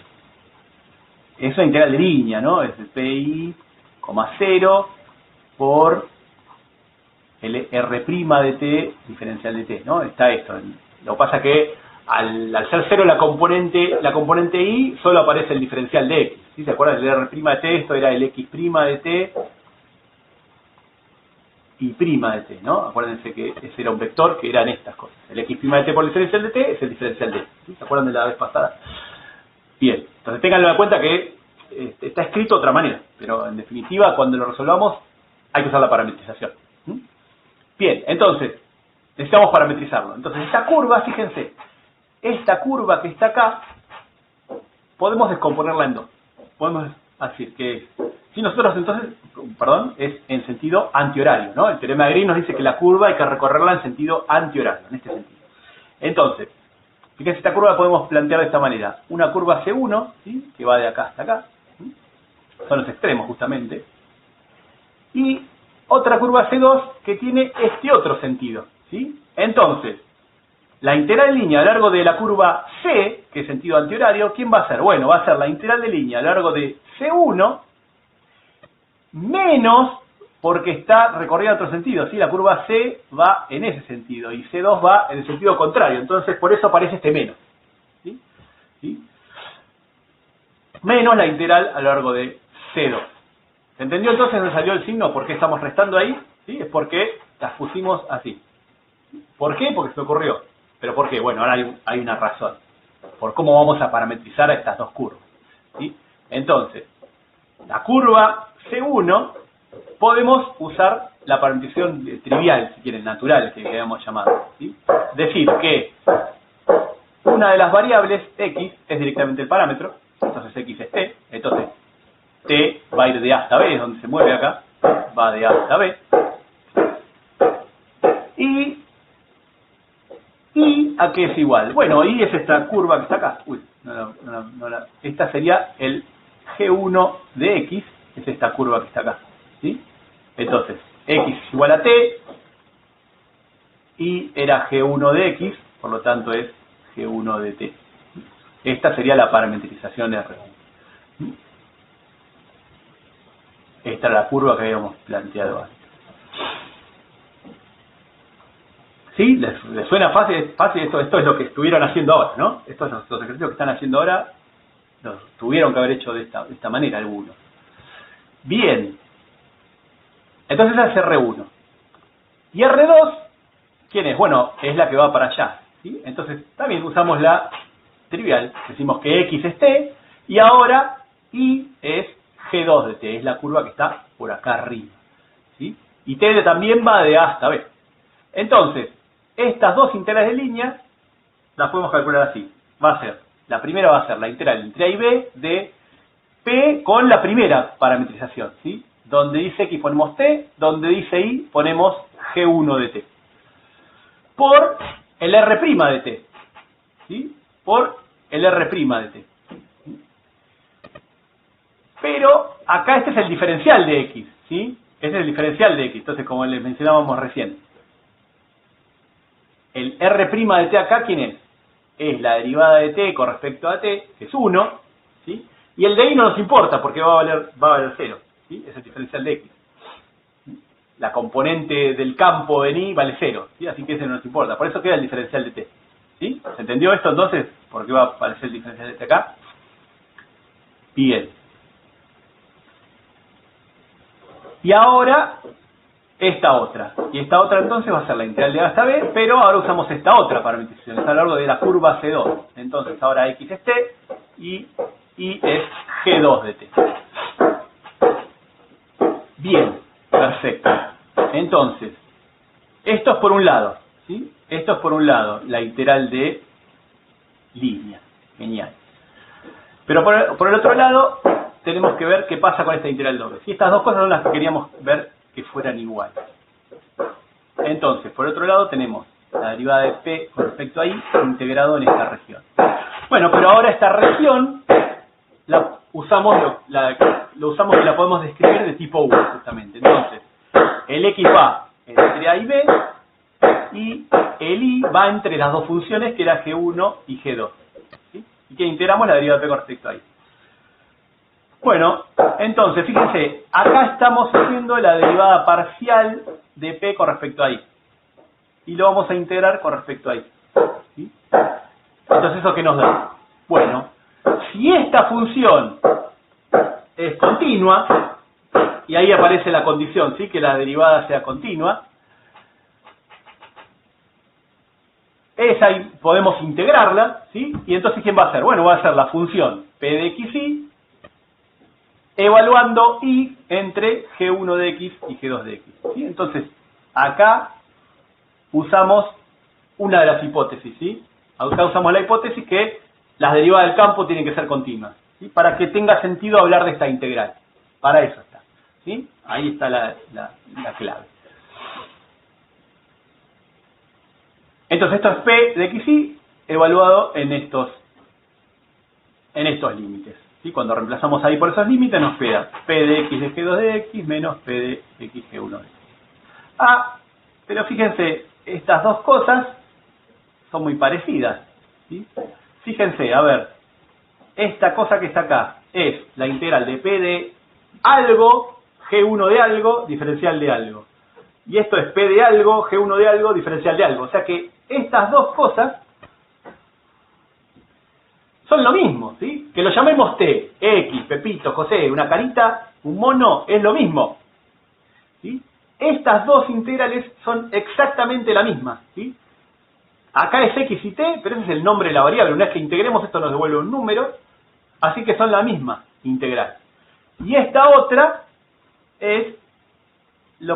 una integral de línea, ¿no? Es de pi, 0 por el r' de t diferencial de t, ¿no? Está esto. Lo que pasa que al ser 0 la componente y, solo aparece el diferencial de x. ¿Sí? ¿Se acuerdan? El r' de t, esto era el x' de t y prima de t, ¿no? Acuérdense que ese era un vector que eran estas cosas. El x' de t por el diferencial de t es el diferencial de t. ¿Sí? ¿Se acuerdan de la vez pasada? Bien, entonces tenganlo en cuenta que está escrito de otra manera, pero en definitiva cuando lo resolvamos hay que usar la parametrización. Bien, entonces necesitamos parametrizarlo. Entonces esta curva, fíjense, esta curva que está acá podemos descomponerla en dos. Podemos decir que si nosotros entonces, es en sentido antihorario, ¿no? El teorema de Green nos dice que la curva hay que recorrerla en sentido antihorario, en este sentido. Entonces, fíjense, esta curva la podemos plantear de esta manera. Una curva C1, ¿sí? Que va de acá hasta acá. ¿Sí? Son los extremos justamente. Y otra curva C2 que tiene este otro sentido, ¿sí? Entonces, la integral de línea a lo largo de la curva C, que es sentido antihorario, ¿quién va a ser? Bueno, va a ser la integral de línea a lo largo de C1 menos, porque está recorrida en otro sentido, ¿sí? La curva C va en ese sentido y C2 va en el sentido contrario, entonces por eso aparece este menos, ¿sí? ¿Sí? Menos la integral a lo largo de C2. ¿Se entendió entonces dónde salió el signo? ¿Por qué estamos restando ahí? ¿Sí? Es porque las pusimos así. ¿Por qué? Porque se me ocurrió. ¿Pero por qué? Bueno, ahora hay una razón. Por cómo vamos a parametrizar a estas dos curvas, ¿sí? Entonces, la curva C1 podemos usar la parametrización trivial, si quieren, natural, que habíamos llamado, ¿sí? Decir que una de las variables x es directamente el parámetro, entonces x es t, entonces t va a ir de A hasta B, es donde se mueve acá, va de A hasta B, y ¿a qué es igual? Bueno, y es esta curva que está acá. Uy, esta sería el G1 de X, es esta curva que está acá, ¿sí? Entonces, X es igual a T, y era G1 de X, por lo tanto es G1 de T. Esta sería la parametrización de R1. Esta era la curva que habíamos planteado antes. ¿Sí? ¿Les suena fácil? Esto es lo que estuvieron haciendo ahora, ¿no? Estos los ejercicios que están haciendo ahora los tuvieron que haber hecho de esta manera algunos. Bien. Entonces esa es R1. ¿Y R2? ¿Quién es? Bueno, es la que va para allá, ¿sí? Entonces también usamos la trivial. Decimos que X es T y ahora Y es G2 de T. Es la curva que está por acá arriba, ¿sí? Y T también va de A hasta B. Entonces, estas dos integrales de línea las podemos calcular así. La primera va a ser la integral entre A y B de P con la primera parametrización, ¿sí? Donde dice X ponemos T, donde dice Y ponemos G1 de T. por el R' de t, ¿sí? Por el R' de t. Pero acá este es el diferencial de x, ¿sí? Este es el diferencial de x, entonces como les mencionábamos recién. El R' de t acá, ¿quién es? Es la derivada de t con respecto a t, que es 1, ¿sí? Y el de i no nos importa porque va a valer 0, ¿sí? Es el diferencial de x. La componente del campo en i vale 0, ¿sí? Así que ese no nos importa. Por eso queda el diferencial de t, ¿sí? ¿Se entendió esto entonces? ¿Por qué va a aparecer el diferencial de t acá? Bien. Y ahora, esta otra. Y esta otra entonces va a ser la integral de a hasta b, pero ahora usamos esta otra parametrización. Está a lo largo de la curva C2. Entonces ahora x es t y y es G2 de t. Bien, perfecto. Entonces, esto es por un lado, ¿sí? Esto es por un lado, la integral de línea. Genial. Pero por el otro lado, tenemos que ver qué pasa con esta integral doble. Si estas dos cosas son las que queríamos ver que fueran iguales. Entonces, por otro lado, tenemos la derivada de p con respecto a i integrado en esta región. Bueno, pero ahora esta región la usamos, lo usamos y la podemos describir de tipo 1, justamente. Entonces, el x va entre a y b, y el i va entre las dos funciones, que era g1 y g2. ¿Sí? Y que integramos la derivada de p con respecto a i. Bueno, entonces, fíjense, acá estamos haciendo la derivada parcial de p con respecto a i. Y lo vamos a integrar con respecto a i. ¿Sí? Entonces, ¿eso qué nos da? Bueno, si esta función es continua, y ahí aparece la condición, ¿sí? Que la derivada sea continua, esa podemos integrarla, ¿sí? Y entonces, ¿quién va a ser? Bueno, va a ser la función p de xi, evaluando i entre g1 de x y g2 de x. ¿Sí? Entonces, acá usamos una de las hipótesis, ¿sí? Acá usamos la hipótesis que las derivadas del campo tienen que ser continuas, ¿sí? Para que tenga sentido hablar de esta integral. Para eso está, ¿sí? Ahí está la clave. Entonces, esto es p de xi evaluado en estos límites. ¿Sí? Cuando reemplazamos ahí por esos límites nos queda p de x de g2 de x menos p de x g1 de x. Ah, pero fíjense, estas dos cosas son muy parecidas, ¿sí? Fíjense, a ver, esta cosa que está acá es la integral de p de algo, g1 de algo, diferencial de algo. Y esto es p de algo, g1 de algo, diferencial de algo. O sea que estas dos cosas son lo mismo, ¿sí? Que lo llamemos t, x, Pepito, José, una carita, un mono, es lo mismo, ¿sí? Estas dos integrales son exactamente la misma, ¿sí? Acá es x y t, pero ese es el nombre de la variable. Una vez que integremos esto nos devuelve un número, así que son la misma integral. Y esta otra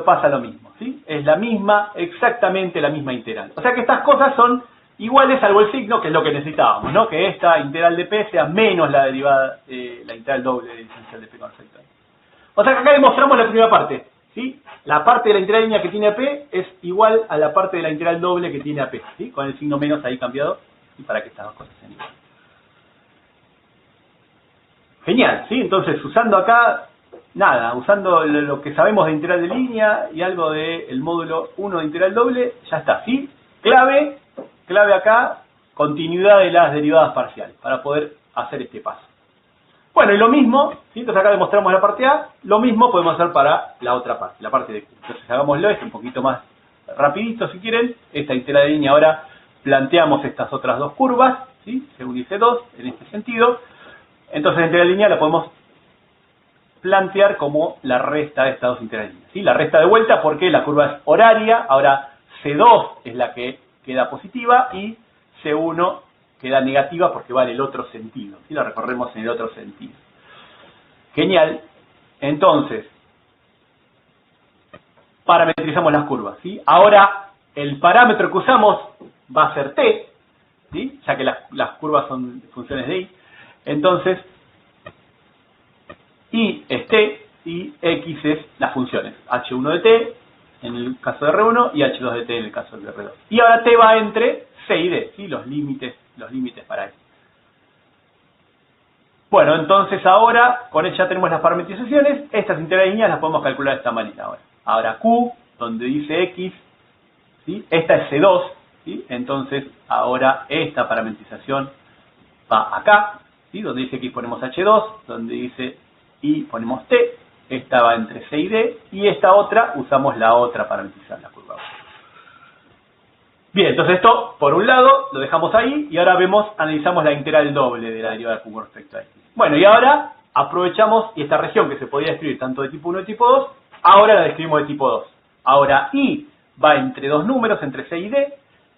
pasa lo mismo, ¿sí? Es la misma, exactamente la misma integral. O sea que estas cosas son iguales salvo el signo, que es lo que necesitábamos, ¿no? Que esta integral de p sea menos la derivada, la integral doble del diferencial de p con respecto a i. O sea que acá demostramos la primera parte, ¿sí? La parte de la integral línea que tiene a p es igual a la parte de la integral doble que tiene a p, ¿sí? Con el signo menos ahí cambiado, y para que estas dos cosas sean iguales. Genial, ¿sí? Entonces, usando acá, nada, usando lo que sabemos de integral de línea y algo del módulo 1 de integral doble, ya está, ¿sí? Clave acá, continuidad de las derivadas parciales, para poder hacer este paso. Bueno, y lo mismo, ¿sí? Entonces acá demostramos la parte A, lo mismo podemos hacer para la otra parte, la parte de Q. Entonces hagámoslo, es un poquito más rapidito si quieren. Esta integral de línea ahora planteamos estas otras dos curvas, ¿sí? C1 y C2, en este sentido. Entonces la integral de línea la podemos plantear como la resta de estas dos integrales de línea, ¿sí? La resta de vuelta porque la curva es horaria, ahora C2 es la que queda positiva y C1 queda negativa porque va en el otro sentido, ¿sí? La recorremos en el otro sentido. Genial. Entonces, parametrizamos las curvas, ¿sí? Ahora, el parámetro que usamos va a ser t, ¿sí? Ya que las curvas son funciones de i. Entonces, y es t y x es las funciones h1 de t, en el caso de R1 y H2 de T en el caso de R2. Y ahora T va entre C y D, ¿sí? Los límites para esto. Bueno, entonces ahora, con esto ya tenemos las parametrizaciones, estas integrales lineales las podemos calcular de esta manera ahora. Ahora Q, donde dice X, ¿sí? Esta es C2, ¿sí? Entonces ahora esta parametrización va acá, ¿sí? Donde dice X ponemos H2, donde dice Y ponemos T, esta va entre C y D, y esta otra usamos la otra parametrización, la curva 1. Bien, entonces esto, por un lado, lo dejamos ahí, y ahora analizamos la integral doble de la derivada de Q con respecto a X. Bueno, y ahora aprovechamos, y esta región que se podía escribir tanto de tipo 1 y de tipo 2, ahora la describimos de tipo 2. Ahora Y va entre dos números, entre C y D,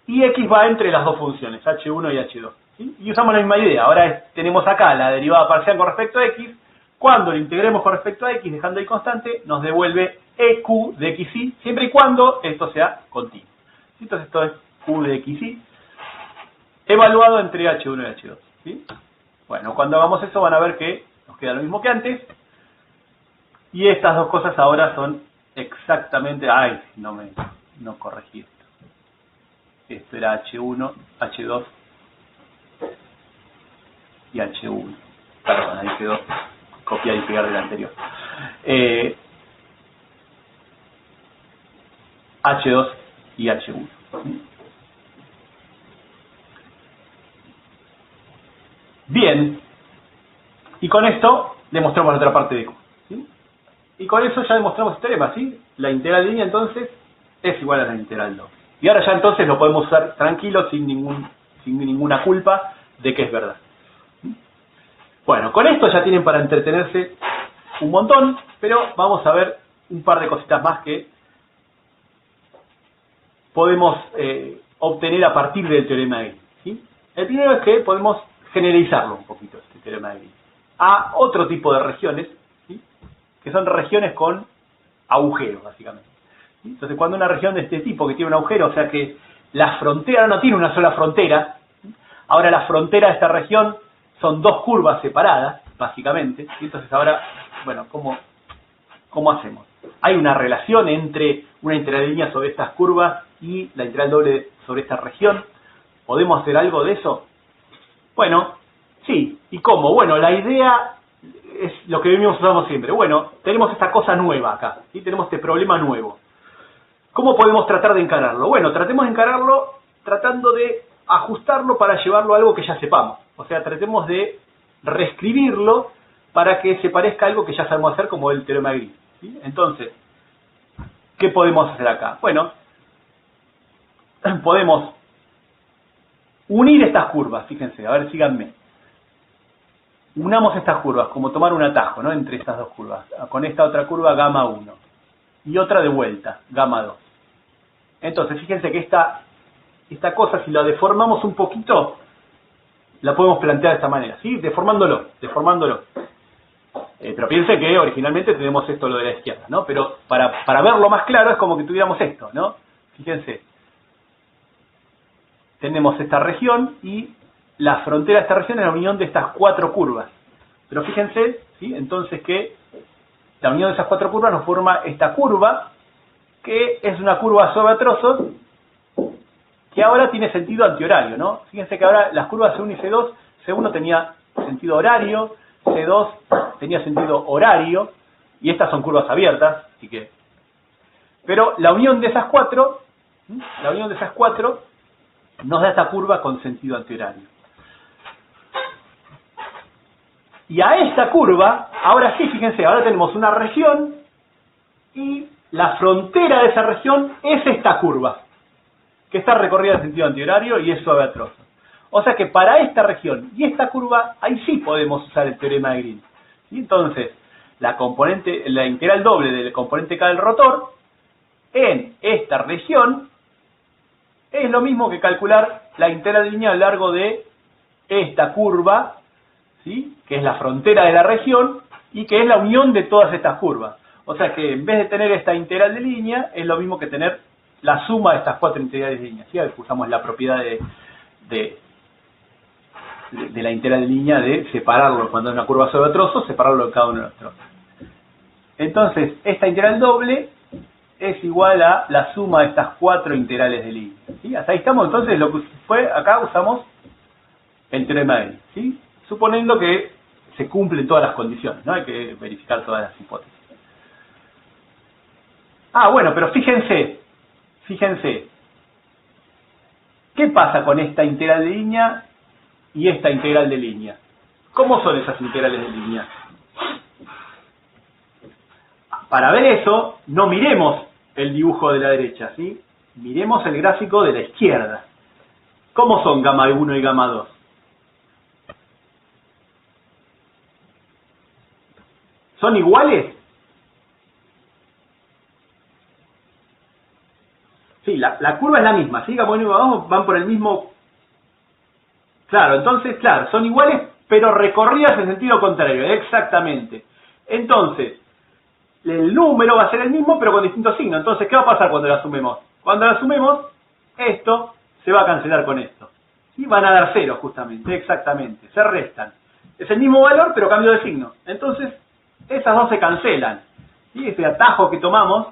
y X va entre las dos funciones, H1 y H2. ¿Sí? Y usamos la misma idea. Ahora tenemos acá la derivada parcial con respecto a X. Cuando lo integremos con respecto a X, dejando ahí constante, nos devuelve EQ de XY, siempre y cuando esto sea continuo. Entonces esto es Q de XY, evaluado entre H1 y H2. ¿Sí? Bueno, cuando hagamos eso van a ver que nos queda lo mismo que antes. Y estas dos cosas ahora son exactamente... ¡Ay! No corregí esto. Esto era H1, H2 y H1. Perdón, ahí quedó copiar y pegar del anterior. H2 y H1. Bien. Y con esto demostramos la otra parte de Q. ¿Sí? Y con eso ya demostramos el teorema, ¿sí? La integral de línea entonces es igual a la integral doble. Y ahora ya entonces lo podemos usar tranquilo, sin ninguna culpa de que es verdad. Bueno, con esto ya tienen para entretenerse un montón, pero vamos a ver un par de cositas más que podemos obtener a partir del teorema de Green. ¿Sí? El primero es que podemos generalizarlo un poquito, este teorema de Green, a otro tipo de regiones, ¿sí? Que son regiones con agujeros, básicamente. ¿Sí? Entonces, cuando una región de este tipo que tiene un agujero, o sea que la frontera no tiene una sola frontera, ¿sí? Ahora la frontera de esta región son dos curvas separadas, básicamente. ¿Sí? Entonces ahora, bueno, ¿cómo hacemos? ¿Hay una relación entre una integral de línea sobre estas curvas y la integral doble sobre esta región? ¿Podemos hacer algo de eso? Bueno, sí. ¿Y cómo? Bueno, la idea es lo que venimos usando siempre. Bueno, tenemos esta cosa nueva acá, ¿sí? Tenemos este problema nuevo. ¿Cómo podemos tratar de encararlo? Bueno, tratemos de encararlo tratando de ajustarlo para llevarlo a algo que ya sepamos. O sea, tratemos de reescribirlo para que se parezca a algo que ya sabemos hacer, como el teorema de Green. ¿Sí? Entonces, ¿qué podemos hacer acá? Bueno, podemos unir estas curvas, fíjense, a ver, síganme. Unamos estas curvas, como tomar un atajo, ¿no? Entre estas dos curvas. Con esta otra curva, gamma 1. Y otra de vuelta, gamma 2. Entonces, fíjense que esta cosa, si la deformamos un poquito, la podemos plantear de esta manera, ¿sí? Deformándolo. Pero piensen que originalmente tenemos esto, lo de la izquierda, ¿no? Pero para verlo más claro es como que tuviéramos esto, ¿no? Fíjense. Tenemos esta región y la frontera de esta región es la unión de estas cuatro curvas. Pero fíjense, ¿sí? Entonces que la unión de esas cuatro curvas nos forma esta curva, que es una curva sobre trozos, que ahora tiene sentido antihorario, ¿no? Fíjense que ahora las curvas C1 y C2, C1 tenía sentido horario, C2 tenía sentido horario, y estas son curvas abiertas, así que... Pero la unión de esas cuatro, nos da esta curva con sentido antihorario. Y a esta curva, ahora sí, fíjense, ahora tenemos una región, y la frontera de esa región es esta curva, que está recorrida en sentido antihorario y es suave a trozos. O sea que para esta región y esta curva, ahí sí podemos usar el teorema de Green. ¿Sí? Entonces, la integral doble del componente K del rotor, en esta región, es lo mismo que calcular la integral de línea a lo largo de esta curva, ¿sí? Que es la frontera de la región, y que es la unión de todas estas curvas. O sea que en vez de tener esta integral de línea, es lo mismo que tener la suma de estas cuatro integrales de línea. ¿Sí? Usamos la propiedad de la integral de línea de separarlo, cuando es una curva sobre trozos, separarlo de cada uno de los trozos. Entonces, esta integral doble es igual a la suma de estas 4 integrales de línea. ¿Sí? Hasta ahí estamos. Entonces lo que fue acá usamos el teorema de Green, ¿sí? Suponiendo que se cumplen todas las condiciones, ¿no? Hay que verificar todas las hipótesis. Bueno, pero fíjense, ¿qué pasa con esta integral de línea y esta integral de línea? ¿Cómo son esas integrales de línea? Para ver eso, no miremos el dibujo de la derecha, ¿sí? Miremos el gráfico de la izquierda. ¿Cómo son gamma 1 y gamma 2? ¿Son iguales? Sí, la curva es la misma, ¿sí? Gamma 1 y gamma 2 van por el mismo... Claro, entonces, claro, son iguales, pero recorridas en sentido contrario, exactamente. Entonces, el número va a ser el mismo, pero con distinto signo. Entonces, ¿qué va a pasar cuando la sumemos? Cuando la sumemos, esto se va a cancelar con esto. Y van a dar 0, justamente, exactamente. Se restan. Es el mismo valor, pero cambio de signo. Entonces, esas dos se cancelan. Y ese atajo que tomamos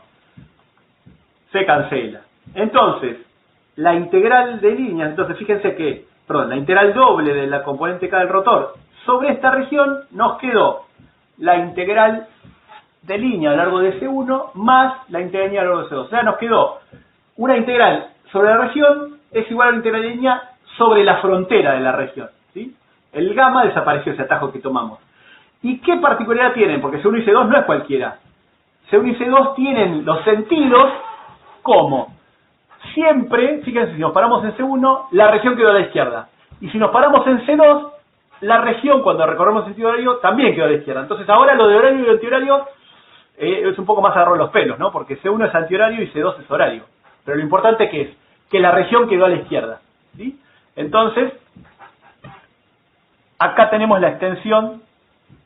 se cancela. Entonces, la integral de línea, entonces fíjense que, la integral doble de la componente K del rotor sobre esta región nos quedó la integral de línea a lo largo de C1 más la integral de línea a lo largo de C2. O sea, nos quedó una integral sobre la región es igual a la integral de línea sobre la frontera de la región, ¿sí? El gamma desapareció, ese atajo que tomamos. ¿Y qué particularidad tienen? Porque C1 y C2 no es cualquiera. C1 y C2 tienen los sentidos como siempre, fíjense, si nos paramos en C1, la región quedó a la izquierda. Y si nos paramos en C2, la región, cuando recorremos el sentido horario, también quedó a la izquierda. Entonces ahora lo de horario y antihorario es un poco más agarrado los pelos, ¿no? Porque C1 es antihorario y C2 es horario. Pero lo importante que es que la región quedó a la izquierda, ¿sí? Entonces, acá tenemos la extensión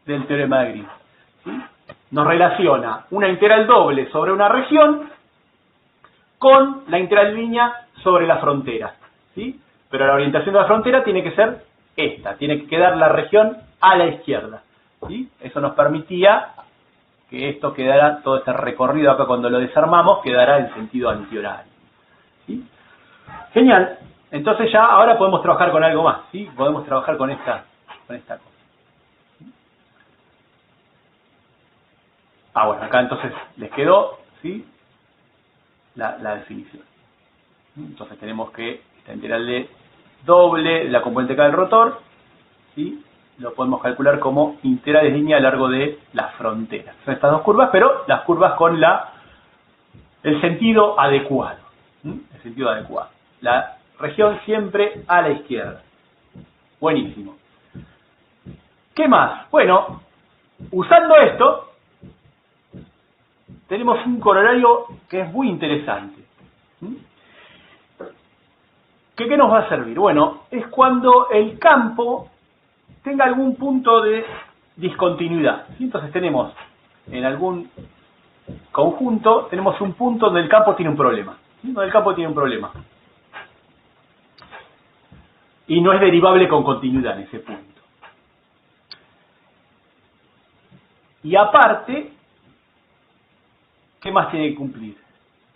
del teorema de Green, ¿sí? Nos relaciona una integral doble sobre una región con la integral de línea sobre la frontera, ¿sí? Pero la orientación de la frontera tiene que ser esta, tiene que quedar la región a la izquierda, ¿sí? Eso nos permitía que esto quedara, todo este recorrido acá cuando lo desarmamos, quedará en sentido antihorario, ¿sí? Genial. Entonces ya ahora podemos trabajar con algo más, ¿sí? Podemos trabajar con esta cosa. Bueno, acá entonces les quedó, ¿sí? La definición. Entonces tenemos que esta integral de doble de la componente K del rotor, ¿sí? Lo podemos calcular como integral de línea a lo largo de la frontera. Son estas dos curvas, pero las curvas con el sentido adecuado. El sentido adecuado. La región siempre a la izquierda. Buenísimo. ¿Qué más? Bueno, usando esto, tenemos un corolario que es muy interesante. ¿Qué nos va a servir? Bueno, es cuando el campo tenga algún punto de discontinuidad, ¿sí? Entonces tenemos en algún conjunto, tenemos un punto donde el campo tiene un problema, ¿sí? Donde el campo tiene un problema. Y no es derivable con continuidad en ese punto. Y aparte, ¿qué más tiene que cumplir?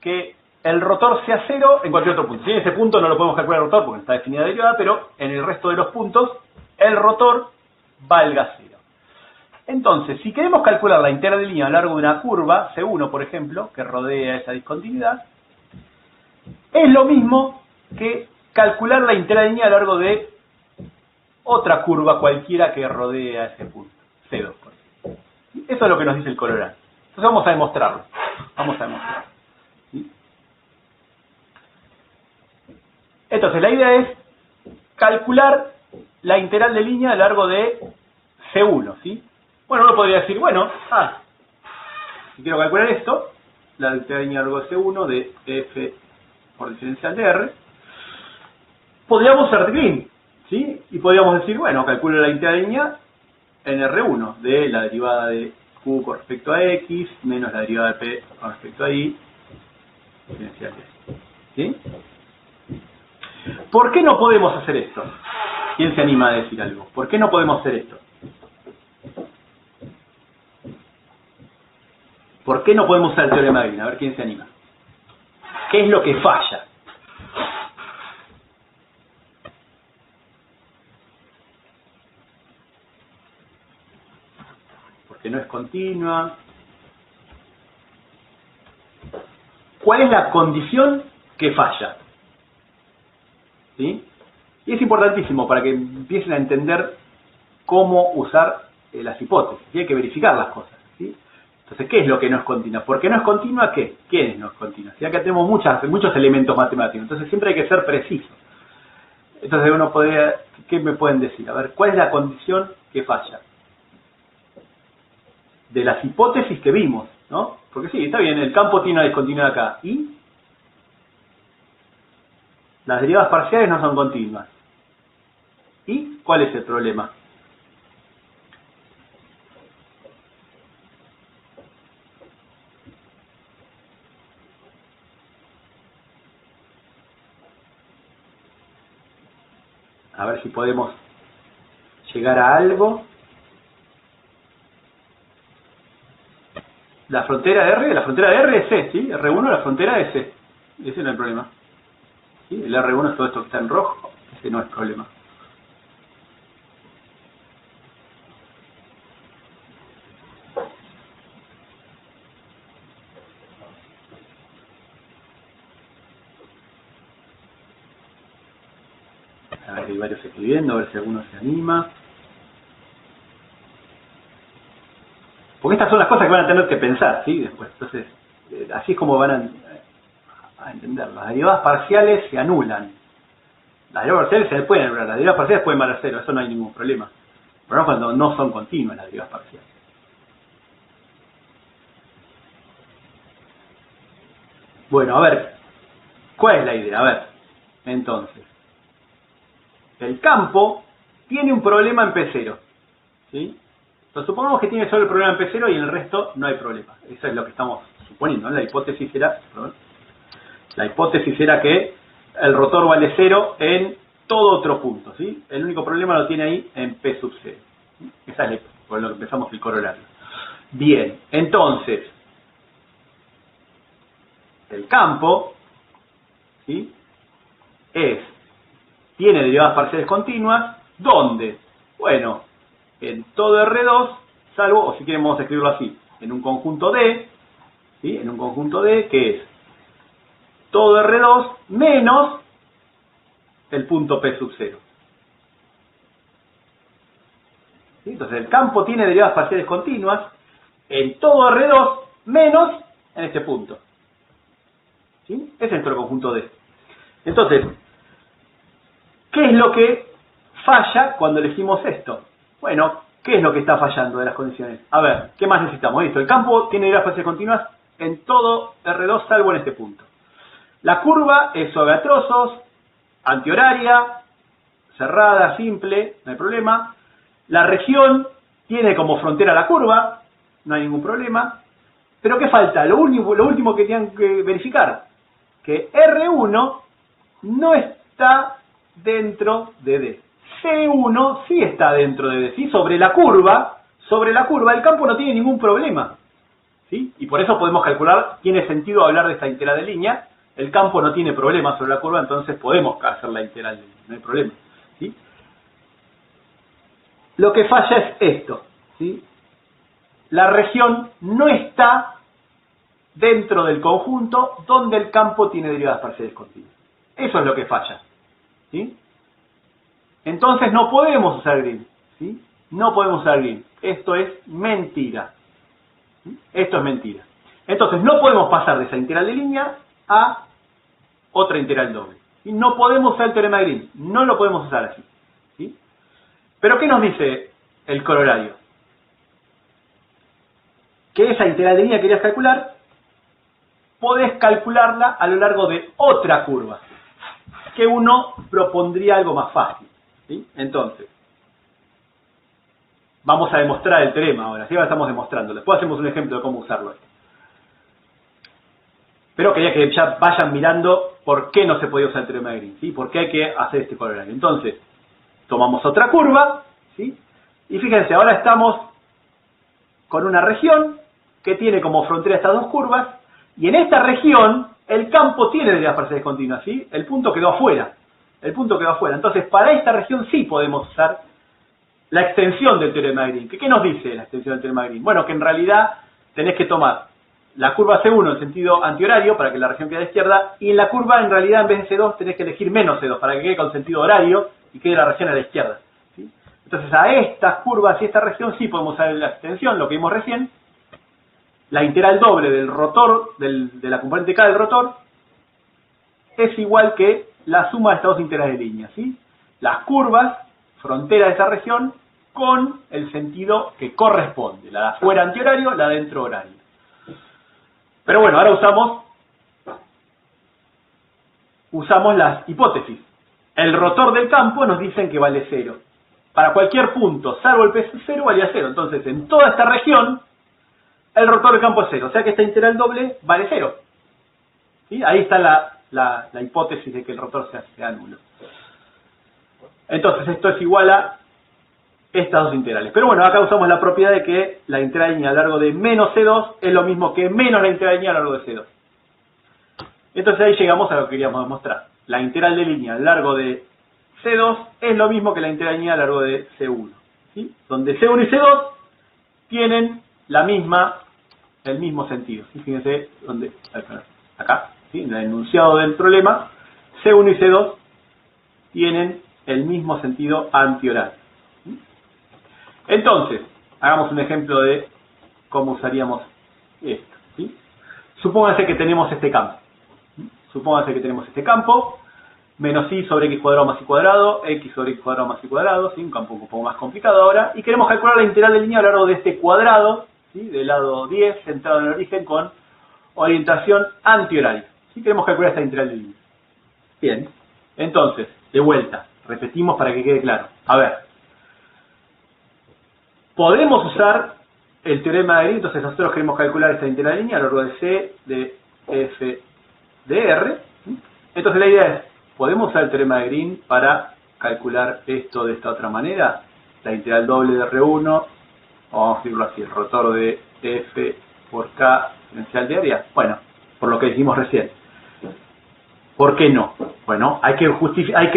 Que el rotor sea cero en cualquier otro punto. Si en ese punto no lo podemos calcular el rotor porque está definida la derivada, pero en el resto de los puntos, el rotor valga cero. Entonces, si queremos calcular la integral de línea a lo largo de una curva, C1 por ejemplo, que rodea esa discontinuidad, es lo mismo que calcular la integral de línea a lo largo de otra curva cualquiera que rodea ese punto, C2 por ejemplo. Eso es lo que nos dice el colorado. Entonces vamos a demostrarlo. ¿Sí? Entonces la idea es calcular la integral de línea a lo largo de C1, ¿sí? Bueno, uno podría decir, bueno, si quiero calcular esto, la integral de línea a lo largo de C1 de F por diferencial de R, podríamos ser Green, ¿sí? Y podríamos decir, bueno, calculo la integral de línea en R1 de la derivada de Q con respecto a X menos la derivada de P con respecto a Y diferencial de S, ¿sí? ¿Por qué no podemos hacer esto? ¿Quién se anima a decir algo? ¿Por qué no podemos hacer esto? ¿Por qué no podemos usar el teorema de Green? A ver quién se anima. ¿Qué es lo que falla? Porque no es continua. ¿Cuál es la condición que falla? ¿Sí? Y es importantísimo para que empiecen a entender cómo usar las hipótesis. Y hay que verificar las cosas. ¿Sí? Entonces, ¿qué es lo que no es continua? ¿Por qué no es continua? ¿Qué? ¿Quién no es continua? ¿Sí? Acá tenemos muchos elementos matemáticos. Entonces, siempre hay que ser preciso. Entonces, uno podría... ¿Qué me pueden decir? A ver, ¿cuál es la condición que falla? De las hipótesis que vimos, ¿no? Porque sí, está bien, el campo tiene una discontinuidad acá. ¿Y? Las derivadas parciales no son continuas. ¿Y cuál es el problema? A ver si podemos llegar a algo. La frontera de R es C, ¿sí? R1 la frontera es C. Ese no es el problema. ¿Sí? El R1 es todo esto que está en rojo. Ese no es el problema. A ver, hay varios escribiendo, a ver si alguno se anima. Porque estas son las cosas que van a tener que pensar, ¿sí? Después, entonces, así es como van a entender. Las derivadas parciales se anulan. Las derivadas parciales se pueden anular. Las derivadas parciales pueden valer cero, eso no hay ningún problema. Pero no cuando no son continuas las derivadas parciales. Bueno, a ver, ¿cuál es la idea? A ver, entonces, el campo tiene un problema en P0, ¿sí? Entonces, supongamos que tiene solo el problema en P0 y en el resto no hay problema. Eso es lo que estamos suponiendo, ¿no? La hipótesis era que el rotor vale 0 en todo otro punto, ¿sí? El único problema lo tiene ahí en P sub 0. Esa es por lo que empezamos el corolario. Bien, entonces, el campo, ¿sí? Tiene derivadas parciales continuas, ¿dónde? Bueno, en todo R2, salvo, o si queremos escribirlo así, en un conjunto D, ¿sí? En un conjunto D que es todo R2 menos el punto P sub 0. ¿Sí? Entonces el campo tiene derivadas parciales continuas en todo R2 menos en este punto. ¿Sí? Ese es nuestro conjunto D. Entonces, ¿qué es lo que falla cuando elegimos esto? Bueno, ¿qué es lo que está fallando de las condiciones? A ver, ¿qué más necesitamos? Listo, el campo tiene derivadas parciales continuas en todo R2 salvo en este punto. La curva es suave a trozos, antihoraria, cerrada, simple, no hay problema. La región tiene como frontera la curva, no hay ningún problema. Pero ¿qué falta? Lo último que tienen que verificar, que R1 no está dentro de D. C1 sí está dentro de D, ¿sí? Sobre la curva el campo no tiene ningún problema, ¿sí? Y por eso podemos calcular, tiene sentido hablar de esta integral de línea. El campo no tiene problema sobre la curva, entonces podemos hacer la integral de línea, no hay problema, ¿sí? Lo que falla es esto, ¿sí? La región no está dentro del conjunto donde el campo tiene derivadas parciales continuas. Eso es lo que falla, ¿sí? Entonces no podemos usar Green, ¿sí? No podemos usar Green. Esto es mentira. ¿Sí? Esto es mentira. Entonces no podemos pasar de esa integral de línea a otra integral doble. ¿Sí? No podemos usar el teorema de Green. No lo podemos usar así, ¿sí? Pero ¿qué nos dice el corolario? Que esa integral de línea que querías calcular, podés calcularla a lo largo de otra curva, que uno propondría algo más fácil, ¿sí? Entonces, vamos a demostrar el teorema ahora, ¿sí? Ahora estamos demostrándolo. Después hacemos un ejemplo de cómo usarlo. Pero quería que ya vayan mirando por qué no se podía usar el teorema de Green, ¿sí? Por qué hay que hacer este corolario. Entonces, tomamos otra curva, ¿sí? Y fíjense, ahora estamos con una región que tiene como frontera estas dos curvas, y en esta región el campo tiene derivas parciales continuas, ¿sí? El punto quedó afuera. El punto quedó afuera. Entonces, para esta región sí podemos usar la extensión del teorema de Green. ¿Qué nos dice la extensión del teorema de Green? Bueno, que en realidad tenés que tomar la curva C1 en sentido antihorario para que la región quede a la izquierda, y en la curva en realidad en vez de C2 tenés que elegir menos C2 para que quede con sentido horario y quede la región a la izquierda, ¿sí? Entonces a estas curvas y esta región sí podemos usar la extensión, lo que vimos recién, la integral doble del rotor, de la componente K del rotor, es igual que la suma de estas dos integrales de línea, ¿sí? Las curvas, frontera de esa región, con el sentido que corresponde, la de afuera antihorario, la de dentro horario. Pero bueno, ahora usamos las hipótesis. El rotor del campo nos dicen que vale 0. Para cualquier punto, salvo el peso 0, valía 0. Entonces, en toda esta región, el rotor del campo es 0. O sea que esta integral doble vale 0. ¿Sí? Ahí está la hipótesis de que el rotor sea nulo. Entonces, esto es igual a estas dos integrales. Pero bueno, acá usamos la propiedad de que la integral de línea a lo largo de menos C2 es lo mismo que menos la integral de línea a lo largo de C2. Entonces ahí llegamos a lo que queríamos demostrar. La integral de línea a lo largo de C2 es lo mismo que la integral de línea a lo largo de C1. ¿Sí? Donde C1 y C2 tienen el mismo sentido. ¿Sí? Fíjense donde, acá, ¿sí? En el enunciado del problema, C1 y C2 tienen el mismo sentido antihorario. Entonces, hagamos un ejemplo de cómo usaríamos esto, ¿sí? Supónganse que tenemos este campo. Supónganse que tenemos este campo, menos y sobre x cuadrado más y cuadrado, x sobre x cuadrado más y cuadrado, ¿sí? Un campo un poco más complicado ahora, y queremos calcular la integral de línea a lo largo de este cuadrado, ¿sí? Del lado 10, centrado en el origen, con orientación antihoraria. ¿Sí? Queremos calcular esta integral de línea. Bien, entonces, de vuelta, repetimos para que quede claro. A ver. Podemos usar el teorema de Green, entonces nosotros queremos calcular esta integral de línea a lo largo de C, de F, de R. Entonces la idea es, ¿podemos usar el teorema de Green para calcular esto de esta otra manera? La integral doble de R1, vamos a decirlo así, el rotor de F por K exponencial de área. Bueno, por lo que dijimos recién. ¿Por qué no? Bueno, hay que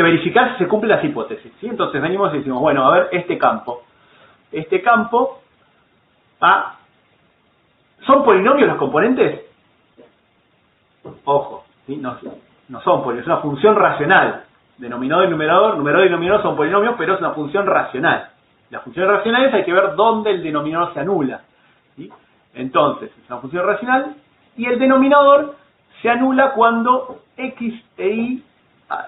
verificar si se cumplen las hipótesis, ¿sí? Entonces venimos y decimos, bueno, a ver, este campo, ¿son polinomios los componentes? Ojo, ¿sí? No son polinomios, es una función racional. Denominador y numerador, numerador y denominador son polinomios, pero es una función racional. Las funciones racionales hay que ver dónde el denominador se anula, ¿sí? Entonces, es una función racional y el denominador se anula cuando x e y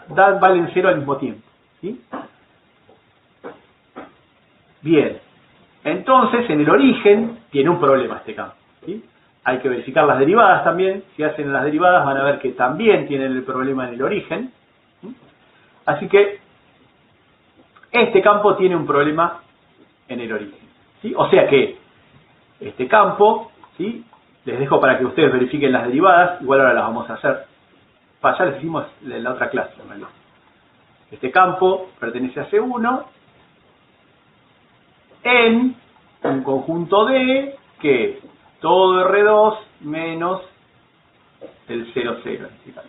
valen 0 al mismo tiempo, ¿sí? Bien. Entonces, en el origen, tiene un problema este campo, ¿sí? Hay que verificar las derivadas también. Si hacen las derivadas van a ver que también tienen el problema en el origen, ¿sí? Así que, este campo tiene un problema en el origen, ¿sí? O sea que, este campo, ¿sí? Les dejo para que ustedes verifiquen las derivadas, igual ahora las vamos a hacer. Ya les hicimos en la otra clase, en realidad. Este campo pertenece a C1, en un conjunto D que es todo R2 menos el 0, 0 en este caso.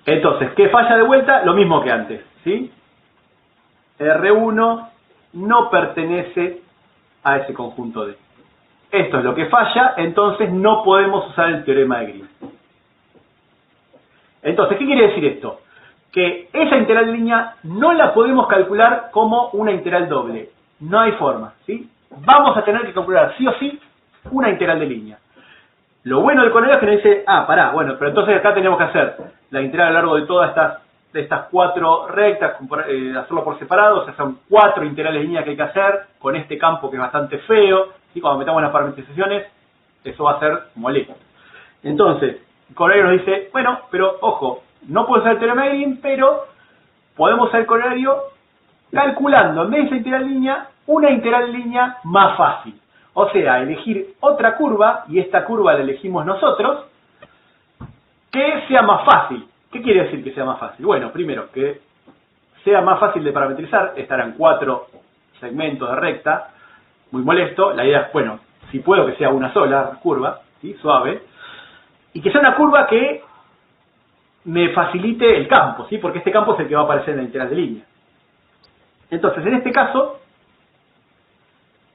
Entonces, ¿qué falla de vuelta? Lo mismo que antes, ¿sí? R1 no pertenece a ese conjunto D. Esto es lo que falla, entonces no podemos usar el teorema de Green. Entonces, ¿qué quiere decir esto? Que esa integral de línea no la podemos calcular como una integral doble. No hay forma, ¿sí? Vamos a tener que calcular sí o sí una integral de línea. Lo bueno del correo es que nos dice, bueno, pero entonces acá tenemos que hacer la integral a lo largo de todas estas 4 rectas, hacerlo por separado, o sea, son 4 integrales de línea que hay que hacer, con este campo que es bastante feo, ¿sí? Cuando metamos las parametrizaciones, eso va a ser molesto. Entonces, el correo nos dice, bueno, pero ojo, no puedo usar el teorema de Green, pero podemos usar el corolario calculando, en vez de esa integral de línea, una integral de línea más fácil. O sea, elegir otra curva, y esta curva la elegimos nosotros, que sea más fácil. ¿Qué quiere decir que sea más fácil? Bueno, primero, que sea más fácil de parametrizar, estarán 4 segmentos de recta, muy molesto. La idea es, bueno, si puedo que sea una sola curva, ¿sí? Suave, y que sea una curva que me facilite el campo, ¿sí? Porque este campo es el que va a aparecer en la integral de línea. Entonces, en este caso,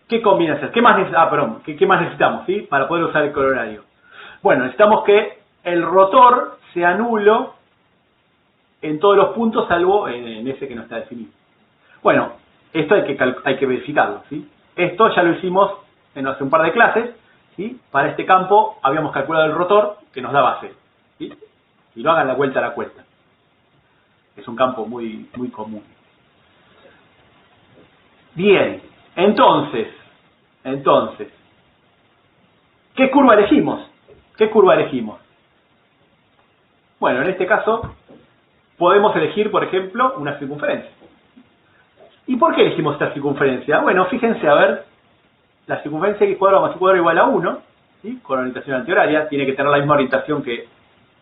¿qué conviene hacer? ¿Qué más necesitamos, ¿sí? Para poder usar el colorario? Bueno, necesitamos que el rotor sea nulo en todos los puntos, salvo en ese que no está definido. Bueno, esto hay que verificarlo, ¿sí? Esto ya lo hicimos hace un par de clases, ¿sí? Para este campo habíamos calculado el rotor que nos daba 0, ¿sí? Y lo hagan la vuelta a la cuesta. Es un campo muy, muy común. Bien, entonces, ¿qué curva elegimos? ¿Qué curva elegimos? Bueno, en este caso podemos elegir, por ejemplo, una circunferencia. ¿Y por qué elegimos esta circunferencia? Bueno, fíjense, a ver, la circunferencia x cuadrado más y cuadrado igual a 1, ¿sí? Con orientación antihoraria, tiene que tener la misma orientación que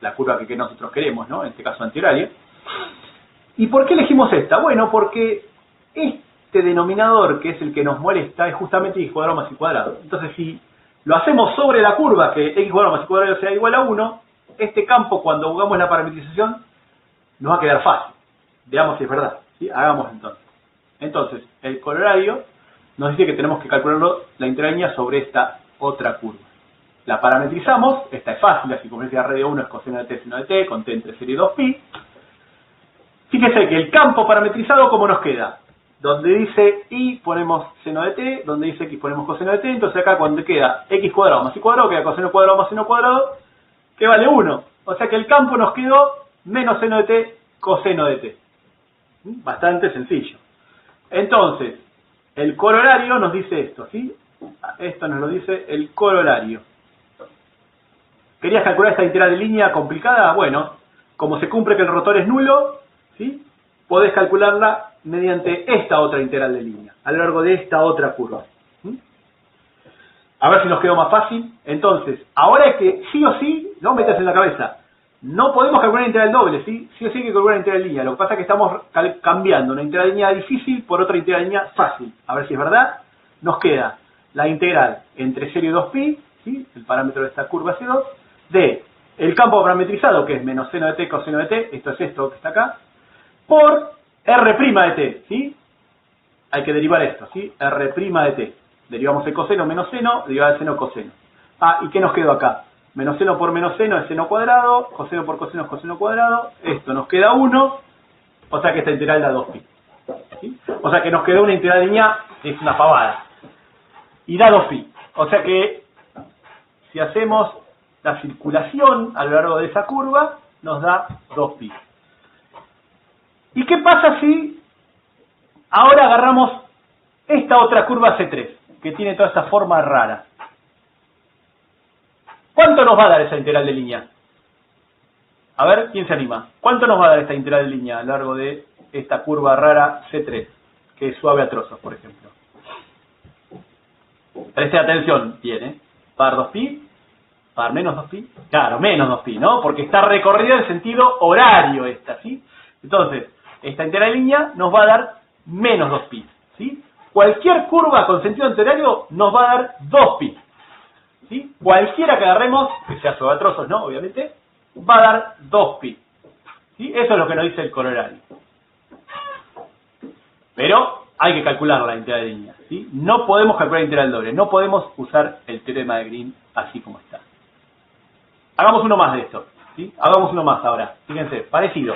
la curva que nosotros queremos, ¿no? En este caso antihoraria. ¿Y por qué elegimos esta? Bueno, porque este denominador, que es el que nos molesta, es justamente x cuadrado más y cuadrado. Entonces, si lo hacemos sobre la curva, que x cuadrado más y cuadrado sea igual a 1, este campo, cuando jugamos la parametrización, nos va a quedar fácil. Veamos si es verdad, ¿sí? Hagamos entonces. Entonces, el colorario nos dice que tenemos que calcularlo la integral sobre esta otra curva. La parametrizamos, esta es fácil, la circunferencia de radio 1 es coseno de t seno de t, con t entre 0 y 2pi. Fíjese que el campo parametrizado, ¿cómo nos queda? Donde dice y ponemos seno de t, donde dice x ponemos coseno de t, entonces acá cuando queda x cuadrado más y cuadrado, queda coseno cuadrado más seno cuadrado, que vale 1. O sea que el campo nos quedó menos seno de t coseno de t. Bastante sencillo. Entonces, el colorario nos dice esto, ¿sí? Esto nos lo dice el colorario. ¿Querías calcular esta integral de línea complicada? Bueno, como se cumple que el rotor es nulo, ¿sí? Podés calcularla mediante esta otra integral de línea, a lo largo de esta otra curva. A ver si nos quedó más fácil. Entonces, ahora es que sí o sí, no metas en la cabeza, no podemos calcular integral doble, ¿sí? Sí o sí hay que calcular integral de línea. Lo que pasa es que estamos cambiando una integral de línea difícil por otra integral de línea fácil. A ver si es verdad. Nos queda la integral entre 0 y 2pi, ¿sí? El parámetro de esta curva C2, de el campo parametrizado, que es menos seno de t coseno de t, esto es esto que está acá, por r' de t, ¿sí? Hay que derivar esto, ¿sí? R' de t. Derivamos el coseno menos seno, derivar el seno coseno. Ah, ¿y qué nos quedó acá? Menos seno por menos seno es seno cuadrado, coseno por coseno es coseno cuadrado, esto nos queda 1, o sea que esta integral da 2pi. ¿Sí? O sea que nos quedó una integral de línea, es una pavada, y da 2pi. O sea que si hacemos la circulación a lo largo de esa curva, nos da 2pi. ¿Y qué pasa si ahora agarramos esta otra curva C3, que tiene toda esta forma rara? ¿Cuánto nos va a dar esa integral de línea? A ver, ¿quién se anima? ¿Cuánto nos va a dar esta integral de línea a lo largo de esta curva rara C3, que es suave a trozos, por ejemplo? Presten atención, tiene. ¿Par 2pi? ¿Par menos 2pi? Claro, menos 2pi, ¿no? Porque está recorrida en sentido horario esta, ¿sí? Entonces, esta integral de línea nos va a dar menos 2pi, ¿sí? Cualquier curva con sentido antihorario nos va a dar 2pi. ¿Sí? Cualquiera que agarremos, que sea suave a trozos, ¿no? Obviamente, va a dar 2pi. ¿Sí? Eso es lo que nos dice el colorario. Pero hay que calcular la integral de línea, ¿sí? No podemos calcular la integral doble, no podemos usar el teorema de Green así como está. Hagamos uno más de esto, ¿sí? Hagamos uno más ahora. Fíjense, parecido,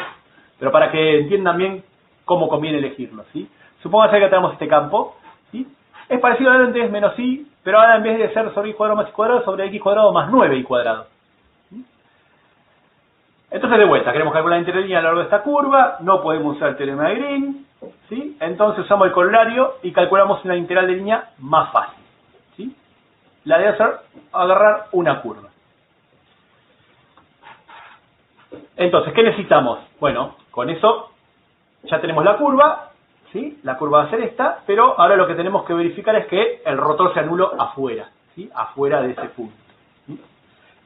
pero para que entiendan bien cómo conviene elegirlo, ¿sí? Supónganse que tenemos este campo, ¿sí? Es parecido a antes, menos i, pero ahora en vez de ser sobre x cuadrado más y cuadrado, sobre x cuadrado más 9y cuadrado. Entonces, de vuelta, queremos calcular la integral de línea a lo largo de esta curva, no podemos usar el teorema de Green, ¿sí? Entonces usamos el colorario y calculamos una integral de línea más fácil, ¿sí? La de agarrar una curva. Entonces, ¿qué necesitamos? Bueno, con eso ya tenemos la curva, ¿sí? La curva va a ser esta, pero ahora lo que tenemos que verificar es que el rotor sea nulo afuera, ¿sí? Afuera de ese punto, ¿sí?